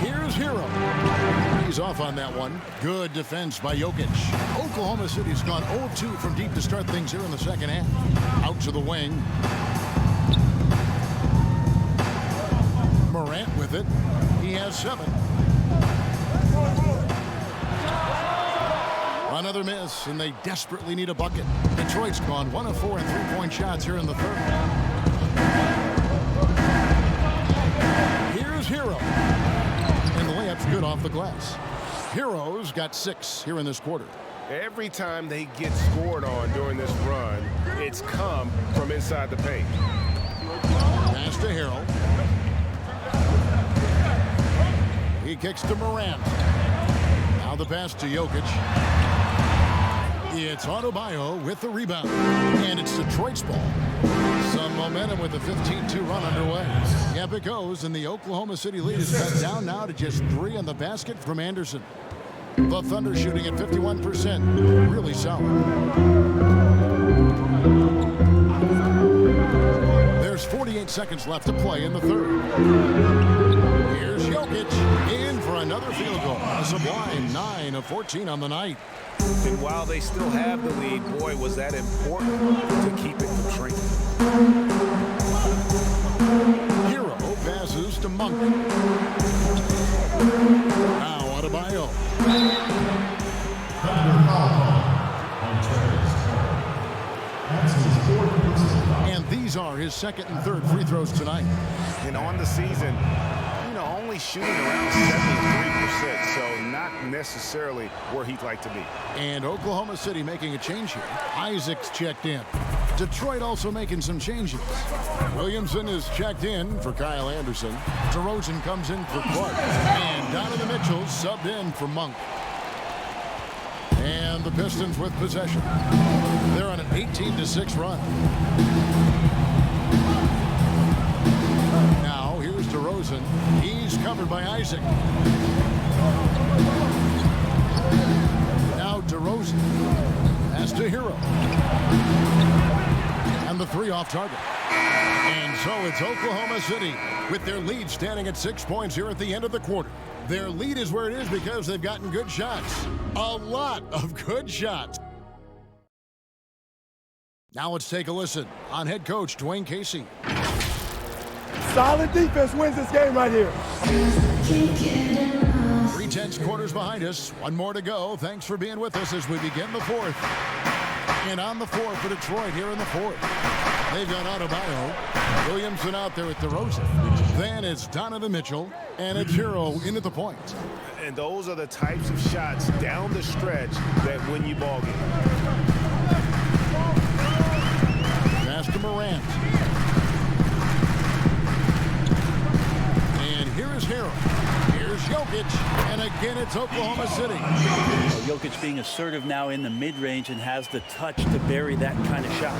Here's Harrell. He's off on that one. Good defense by Jokic. Oklahoma City's gone 0-2 from deep to start things here in the second half. Out to the wing. Morant with it. He has 7. Another miss, and they desperately need a bucket. Detroit's gone 1 of 4 in 3-point shots here in the third. Here's Harrell. And the layup's good off the glass. Hero's got 6 here in this quarter. Every time they get scored on during this run, it's come from inside the paint. Pass to Hero. He kicks to Morant. Now the pass to Jokic. It's Adebayo with the rebound. And it's Detroit's ball. Some momentum with the 15-2 run underway. Yep, it goes, and the Oklahoma City lead is cut down now to just 3 on the basket from Anderson. The Thunder shooting at 51%. Really solid. There's 48 seconds left to play in the third. Here's Jokic in for another field goal. A sublime 9 of 14 on the night. And while they still have the lead, boy, was that important to keep it from shrinking. Hero passes to Monk. Now Adebayo. And these are his second and third free throws tonight. And on the season, only shooting around 73%, so not necessarily where he'd like to be. And Oklahoma City making a change here. Isaac's checked in. Detroit also making some changes. Williamson is checked in for Kyle Anderson. DeRozan comes in for Clark. And Donovan Mitchell subbed in for Monk. And the Pistons with possession. They're on an 18-6 run. Now here's DeRozan. He's covered by Isaac. Now DeRozan. Pass to Hero. And the 3 off target. And so it's Oklahoma City with their lead standing at 6 points here at the end of the quarter. Their lead is where it is because they've gotten good shots. A lot of good shots. Now let's take a listen on head coach Dwayne Casey. Solid defense wins this game right here. 3 tenths quarters behind us. 1 more to go. Thanks for being with us as we begin the 4th. And on the floor for Detroit here in the 4th. They've got Adebayo. Williamson out there with DeRozan. Then it's Donovan Mitchell. And it's Hero in at the point. And those are the types of shots down the stretch that win you ball game. Pass to Morant. And here is Hero. Here's Jokic. And again, it's Oklahoma City. Jokic being assertive now in the mid-range and has the touch to bury that kind of shot.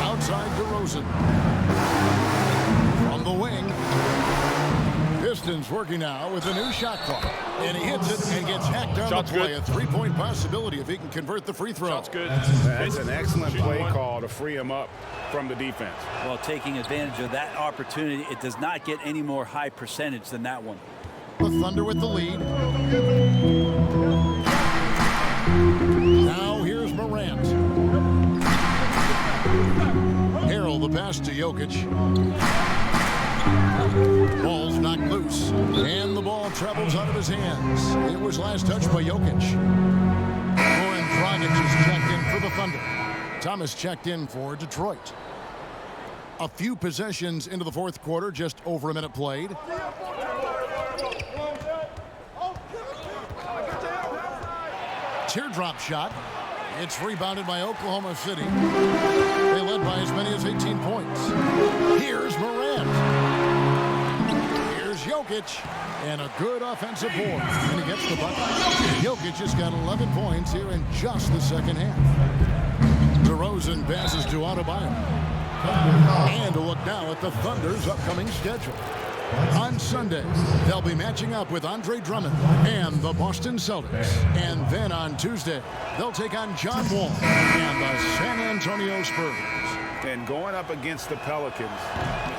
Outside DeRozan. From the wing. Pistons working now with a new shot clock. And he hits it and gets hacked on the play. A 3-point possibility if he can convert the free throw. Shot's good. That's an excellent play call to free him up from the defense. Well, taking advantage of that opportunity, it does not get any more high percentage than that one. The Thunder with the lead. Now here's Morant. Harrell the pass to Jokic. Ball's knocked loose. And the ball travels out of his hands. It was last touched by Jokic. Goran Dragic is checked in for the Thunder. Thomas checked in for Detroit. A few possessions into the 4th quarter, just over a minute played. Teardrop shot. It's rebounded by Oklahoma City. They led by as many as 18 points. Here's Morant. Here's Jokic. And a good offensive board. And he gets the bucket. Jokic has got 11 points here in just the second half. DeRozan passes to Adebayo. And a look now at the Thunder's upcoming schedule. On Sunday, they'll be matching up with Andre Drummond and the Boston Celtics. And then on Tuesday, they'll take on John Wall and the San Antonio Spurs. And going up against the Pelicans,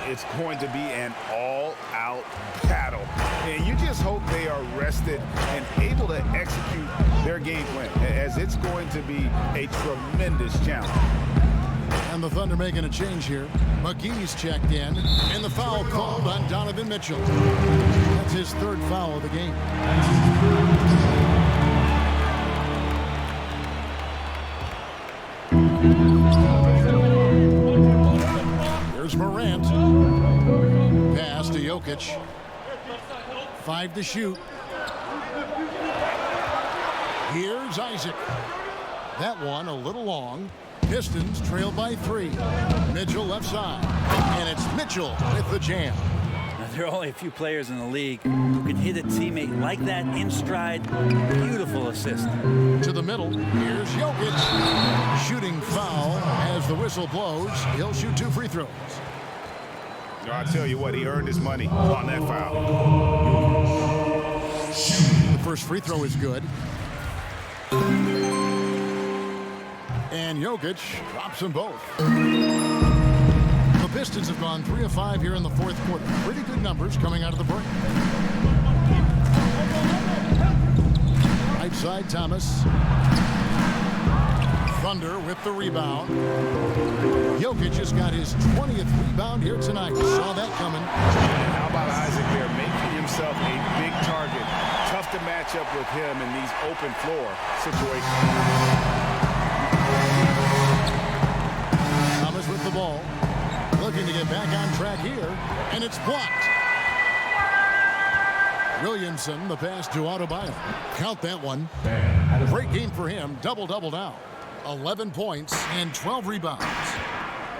it's going to be an all-out battle. And you just hope they are rested and able to execute their game plan, as it's going to be a tremendous challenge. And the Thunder making a change here. McGee's checked in, and the foul called on Donovan Mitchell. That's his 3rd foul of the game. Here's Morant. Pass to Jokic. 5 to shoot. Here's Isaac. That one a little long. Pistons trail by 3. Mitchell left side. And it's Mitchell with the jam. Now, there are only a few players in the league who can hit a teammate like that in stride. Beautiful assist. To the middle. Here's Jokic. Shooting foul as the whistle blows. He'll shoot 2 free throws. I tell you what, he earned his money on that foul. The first free throw is good. And Jokic drops them both. The Pistons have gone 3 of 5 here in the fourth quarter. Pretty good numbers coming out of the break. Right side, Thomas. Thunder with the rebound. Jokic has got his 20th rebound here tonight. Saw that coming. And how about Isaac there making himself a big target? Tough to match up with him in these open floor situations. Thomas with the ball. Looking to get back on track here. And it's blocked. Williamson, the pass to Adebayo. Count that one. Great game for him. Double-double now. 11 points and 12 rebounds.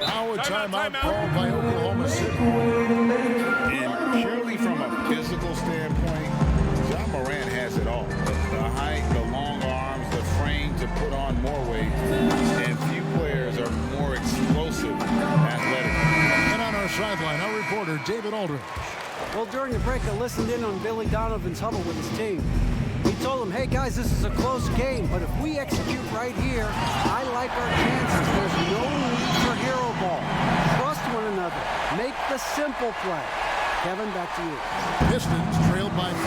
Now a timeout called by Oklahoma City. And purely from a physical standpoint, Ja Morant has it all. The height, the long arms, the frame to put on more weight. And few players are more explosive athletic. And on our sideline, our reporter, David Aldridge. Well, during the break, I listened in on Billy Donovan's huddle with his team. He told them, hey, guys, this is a close game, but if we execute right here, I like our chances. There's no need for hero ball. Trust one another. Make the simple play. Kevin, back to you. Pistons trailed by 5.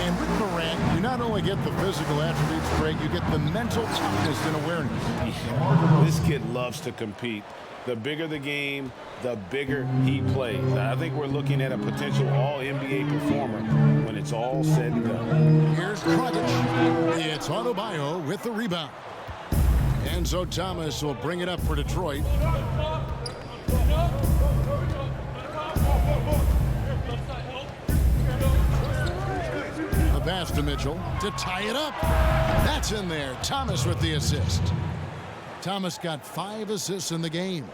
And with Morant, you not only get the physical attributes, Greg, you get the mental toughness and awareness. This kid loves to compete. The bigger the game, the bigger he plays. I think we're looking at a potential all-NBA performer when it's all said and done. Here's Dragic. It's Adebayo with the rebound. And so Thomas will bring it up for Detroit. The pass to Mitchell to tie it up. That's in there. Thomas with the assist. Thomas got 5 assists in the game.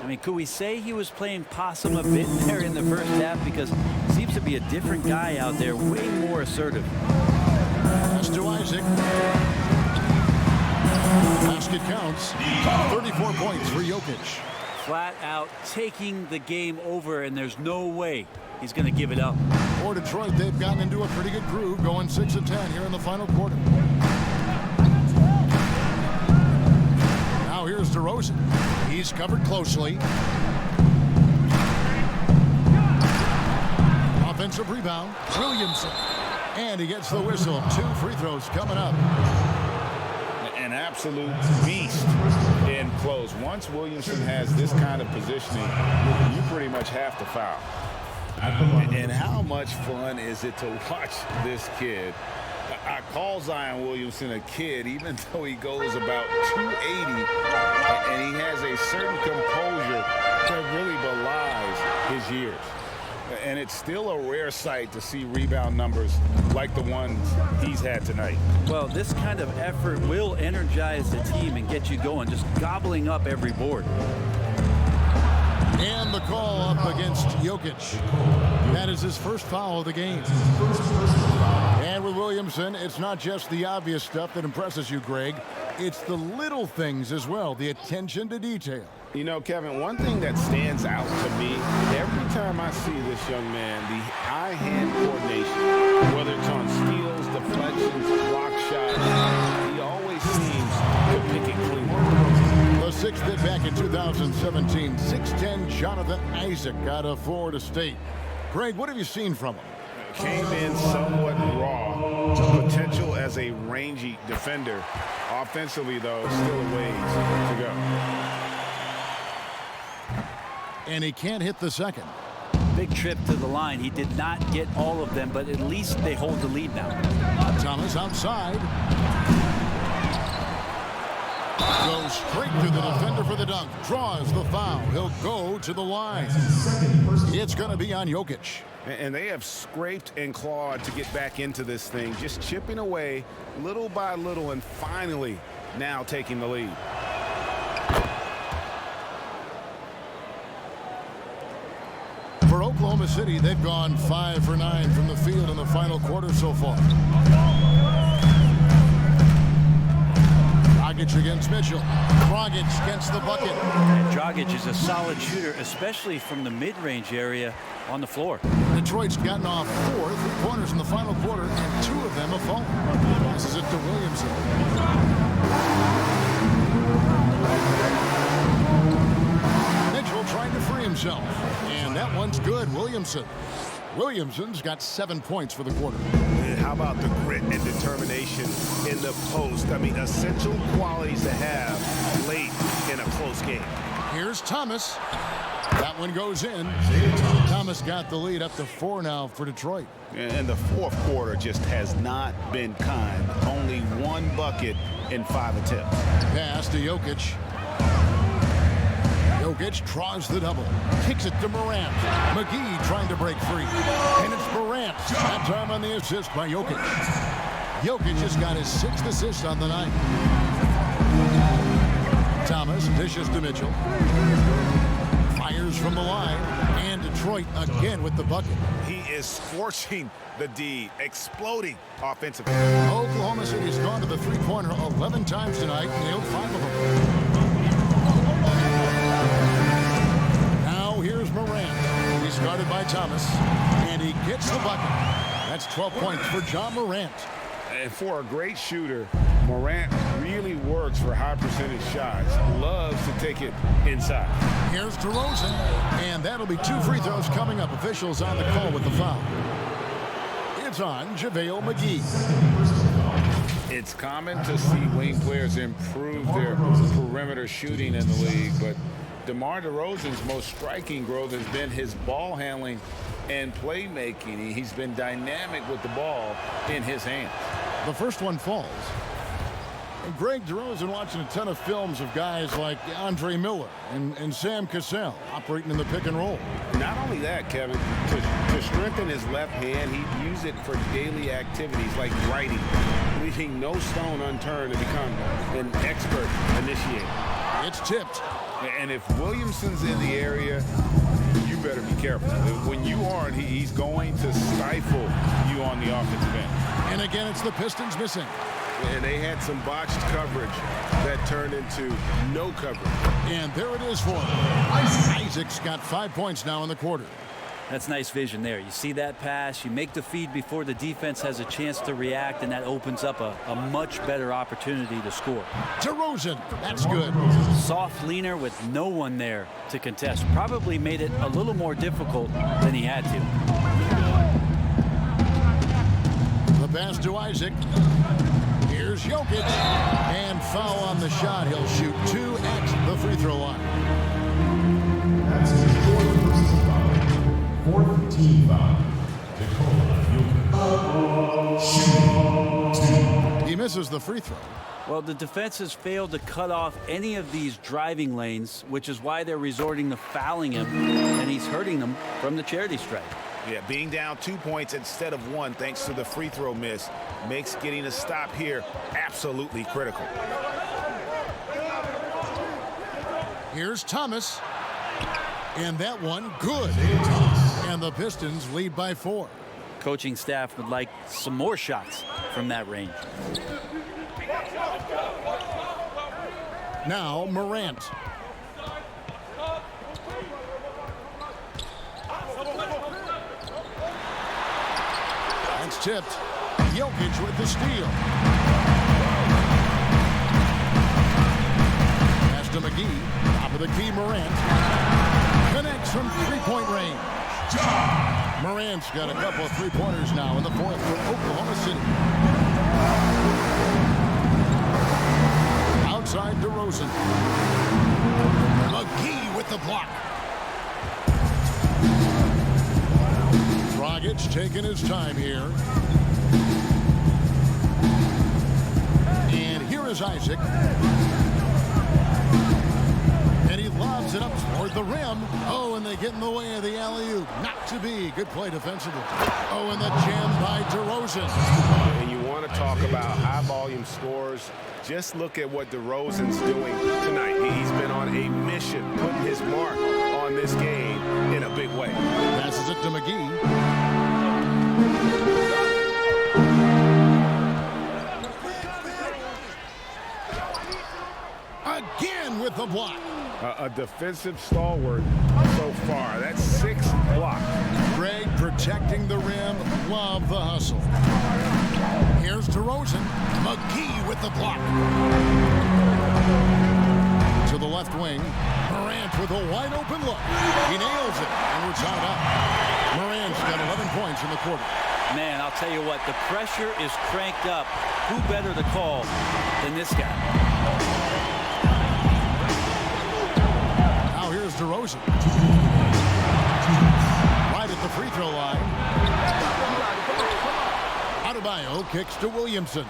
I mean, could we say he was playing possum a bit there in the first half? Because he seems to be a different guy out there, way more assertive. Pass to Isaac. Basket counts. 34 points for Jokic. Flat out taking the game over, and there's no way he's going to give it up. For Detroit, they've gotten into a pretty good groove, going 6 of 10 here in the final quarter. Now here's DeRozan. He's covered closely. Offensive rebound, Williamson. And he gets the whistle. 2 free throws coming up. An absolute beast in close. Once Williamson has this kind of positioning, you pretty much have to foul. And how much fun is it to watch this kid? I call Zion Williamson a kid, even though he goes about 280, and he has a certain composure that really belies his years. And it's still a rare sight to see rebound numbers like the ones he's had tonight. Well, this kind of effort will energize the team and get you going, just gobbling up every board. And the call up against Jokic. That is his first foul of the game. And with Williamson, it's not just the obvious stuff that impresses you, Greg. It's the little things as well, the attention to detail. You know, Kevin, one thing that stands out to me, every time I see this young man, the eye-hand coordination, whether it's on steals, deflections, block shots, he always seems to pick it clean. The 6th bid back in 2017, 6'10" Jonathan Isaac out of Florida State. Greg, what have you seen from him? Came in somewhat raw. Potential as a rangy defender. Offensively, though, still a ways to go. And he can't hit the second. Big trip to the line. He did not get all of them, but at least they hold the lead now. Thomas outside. Goes straight through the defender for the dunk. Draws the foul. He'll go to the line. It's going to be on Jokic. And they have scraped and clawed to get back into this thing, just chipping away little by little and finally now taking the lead. For Oklahoma City, they've gone 5 for 9 from the field in the final quarter so far. Dragic against Mitchell. Dragic gets the bucket. And Dragic is a solid shooter, especially from the mid-range area on the floor. Detroit's gotten off 4 3-pointers in the final quarter, and 2 of them have fallen. Passes it to Williamson. Mitchell trying to free himself, and that one's good. Williamson's got 7 points for the quarter. And how about the grit and determination in the post? I mean, essential qualities to have late in a close game. Here's Thomas. That one goes in. Thomas got the lead up to 4 now for Detroit. And the fourth quarter just has not been kind. Only 1 bucket in 5 attempts. Pass to Jokic. Jokic draws the double. Kicks it to Morant. McGee trying to break free. And it's Morant. That time on the assist by Jokic. Jokic just got his 6th assist on the night. Thomas dishes to Mitchell. Fires from the line. And Detroit again with the bucket. He is scorching the D, exploding offensively. Oklahoma City's gone to the three-pointer 11 times tonight, nailed 5 of them. Now here's Morant. He's guarded by Thomas, and he gets the bucket. That's 12 points for John Morant. And for a great shooter, Morant really works for high percentage shots. Loves to take it inside. Here's DeRozan, and that'll be 2 free throws coming up. Officials on the call with the foul. It's on JaVale McGee. It's common to see wing players improve their perimeter shooting in the league, but DeMar DeRozan's most striking growth has been his ball handling and playmaking. He's been dynamic with the ball in his hands. The first one falls. And Greg DeRozan watching a ton of films of guys like Andre Miller and Sam Cassell operating in the pick and roll. Not only that, Kevin, to strengthen his left hand, he'd use it for daily activities like writing, leaving no stone unturned to become an expert initiator. It's tipped. And if Williamson's in the area, you better be careful. When you aren't, he's going to stifle you on the offensive end. And again, it's the Pistons missing. And they had some botched coverage that turned into no coverage. And there it is for him. Isaac's got 5 points now in the quarter. That's nice vision there. You see that pass, you make the feed before the defense has a chance to react, and that opens up a much better opportunity to score. DeRozan, that's good. Soft leaner with no one there to contest. Probably made it a little more difficult than he had to. The pass to Isaac. Here's Jokic. And foul on the shot. He'll shoot 2 at the free throw line. That's his 4th personal foul. 4th team foul. Nikola Jokic. He misses the free throw. Well, the defense has failed to cut off any of these driving lanes, which is why they're resorting to fouling him, and he's hurting them from the charity stripe. Yeah, being down 2 points instead of 1 thanks to the free throw miss makes getting a stop here absolutely critical. Here's Thomas. And that one, good. And the Pistons lead by 4. Coaching staff would like some more shots from that range. Now Morant. That's tipped. Jokic with the steal. Pass to McGee. Top of the key, Morant. Connects from three-point range. Morant's got a couple of three-pointers now in the 4th for Oklahoma City. Outside DeRozan. McGee with the block. Dragic taking his time here. And here is Isaac. lobs it up toward the rim. Oh, and they get in the way of the alley-oop. Not to be. Good play defensively. Oh, and the jam by DeRozan. And you want to talk about high-volume scores. Just look at what DeRozan's doing tonight. He's been on a mission, putting his mark on this game in a big way. Passes it to McGee. Again with the block. A defensive stalwart so far. That's 6 blocks. Greg protecting the rim. Love the hustle. Here's DeRozan. McGee with the block. To the left wing. Morant with a wide open look. He nails it, and we're tied up. Morant's got 11 points in the quarter. Man, I'll tell you what, the pressure is cranked up. Who better to call than this guy? Now here's DeRozan. Right at the free throw line. Adebayo kicks to Williamson.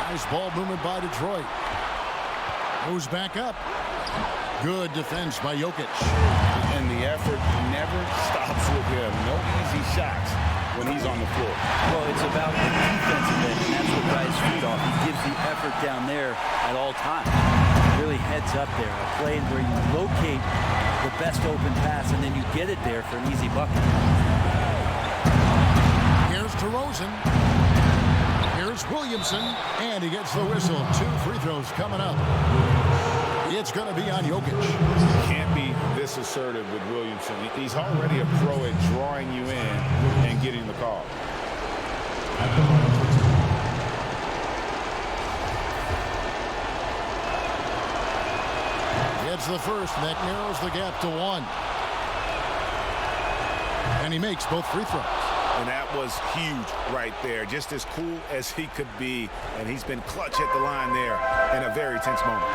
Nice ball movement by Detroit. Goes back up. Good defense by Jokic. And the effort never stops with him. No easy shots when he's on the floor. Well, it's about the defensive end, and that's what drives feet off. He gives the effort down there at all times. Really heads up there. A play where you locate the best open pass, and then you get it there for an easy bucket. Here's DeRozan. Here's Williamson, and he gets the whistle. 2 free throws coming up. It's going to be on Jokic. Can't be this assertive with Williamson. He's already a pro at drawing you in and getting the call. It's the first, and that narrows the gap to 1. And he makes both free throws. And that was huge right there. Just as cool as he could be. And he's been clutch at the line there in a very tense moment.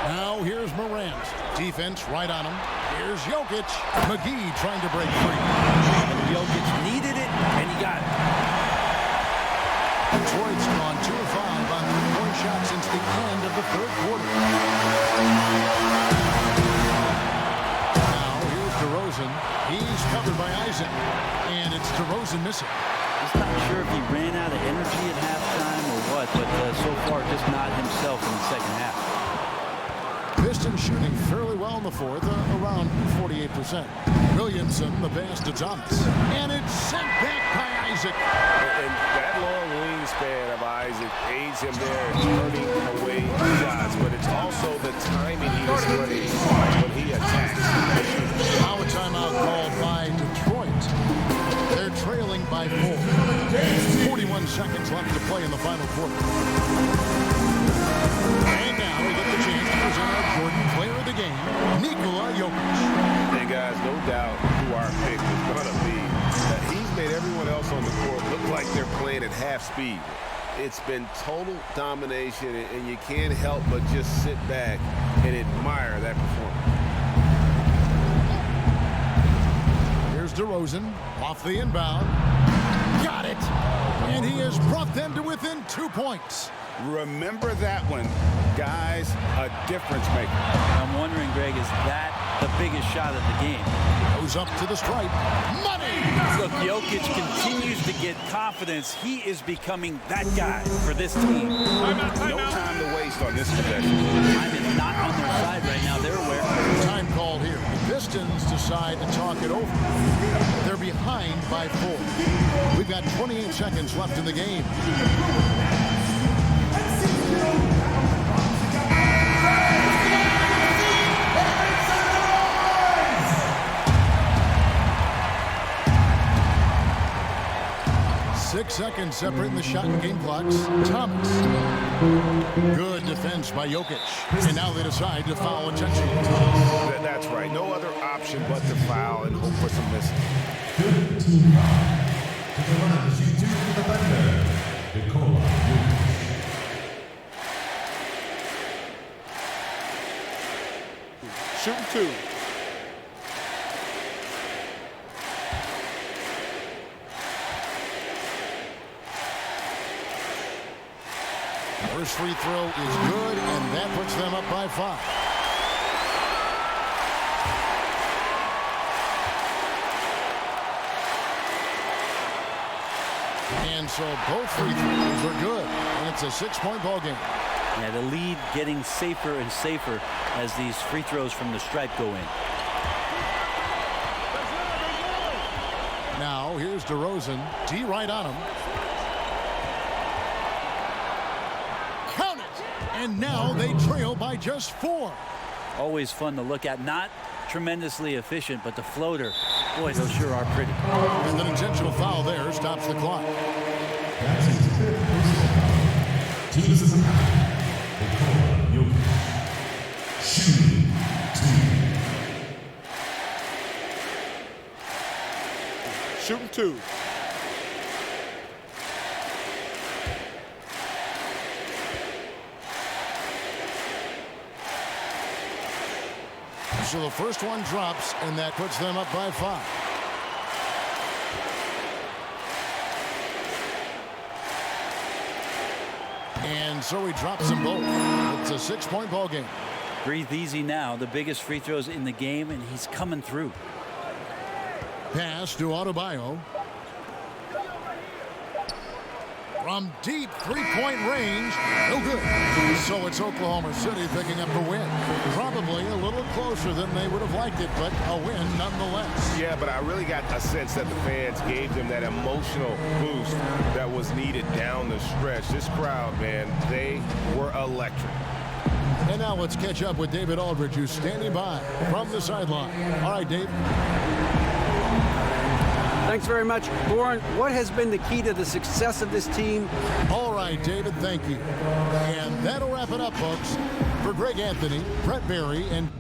Now here's Morant. Defense right on him. Here's Jokic. McGee trying to break free. And Jokic needed it, and he got it. Detroit's gone 2 of 5 on 3-point shots since the end of the third quarter. He's covered by Isaac, and it's DeRozan missing. Just not sure if he ran out of energy at halftime or what, but so far just not himself in the second half. Pistons shooting fairly well in the fourth, around 48%. Williamson, the pass to Thomas, and it's sent back by Isaac. And that long wingspan of Isaac aids him there, turning away shots, but it's also the timing he displays when he attacks. Now a timeout called by Detroit. They're trailing by 4. 41 seconds left to play in the final quarter. And now we get the chance to present our Jordan player of the game, Nikola Jokic. Hey guys, no doubt who our pick is going to be. He's made everyone else on the court look like they're playing at half speed. It's been total domination, and you can't help but just sit back and admire that performance. DeRozan off the inbound. Got it. And he has brought them to within 2 points. Remember that one. Guys, a difference maker. I'm wondering, Greg, is that the biggest shot of the game? Goes up to the stripe. Money! Look, Jokic continues to get confidence. He is becoming that guy for this team. No time to waste on this possession. Time is not on their side right now. They're aware. Time called here. The Pistons decide to talk it over. They're behind by 4. We've got 28 seconds left in the game. Six seconds separating the shot and game clocks. Thomas. Good defense by Jokic. And now they decide to foul intentionally. That's right. No other option but to foul and hope for some missing. Shooting 2. First free throw is good, and that puts them up by 5. And so both free throws are good, and it's a 6-point ball game. Yeah, the lead getting safer and safer as these free throws from the stripe go in. Now here's DeRozan. D right on him. Count it! And now they trail by just 4. Always fun to look at. Not tremendously efficient, but the floater, boy, those sure are pretty. And an intentional foul there stops the clock. Shooting 2. So the first one drops, and that puts them up by 5. And so he drops them both. It's a 6-point ball game. Breathe easy now. The biggest free throws in the game, and he's coming through. Pass to Adebayo. From deep three-point range, no good. So it's Oklahoma City picking up the win. Probably a little closer than they would have liked it, but a win nonetheless. Yeah, but I really got a sense that the fans gave them that emotional boost that was needed down the stretch. This crowd, man, they were electric. And now let's catch up with David Aldridge, who's standing by from the sideline. All right, Dave. Thanks very much. Goran, what has been the key to the success of this team? All right, David, thank you. And that'll wrap it up, folks. For Greg Anthony, Brett Berry, and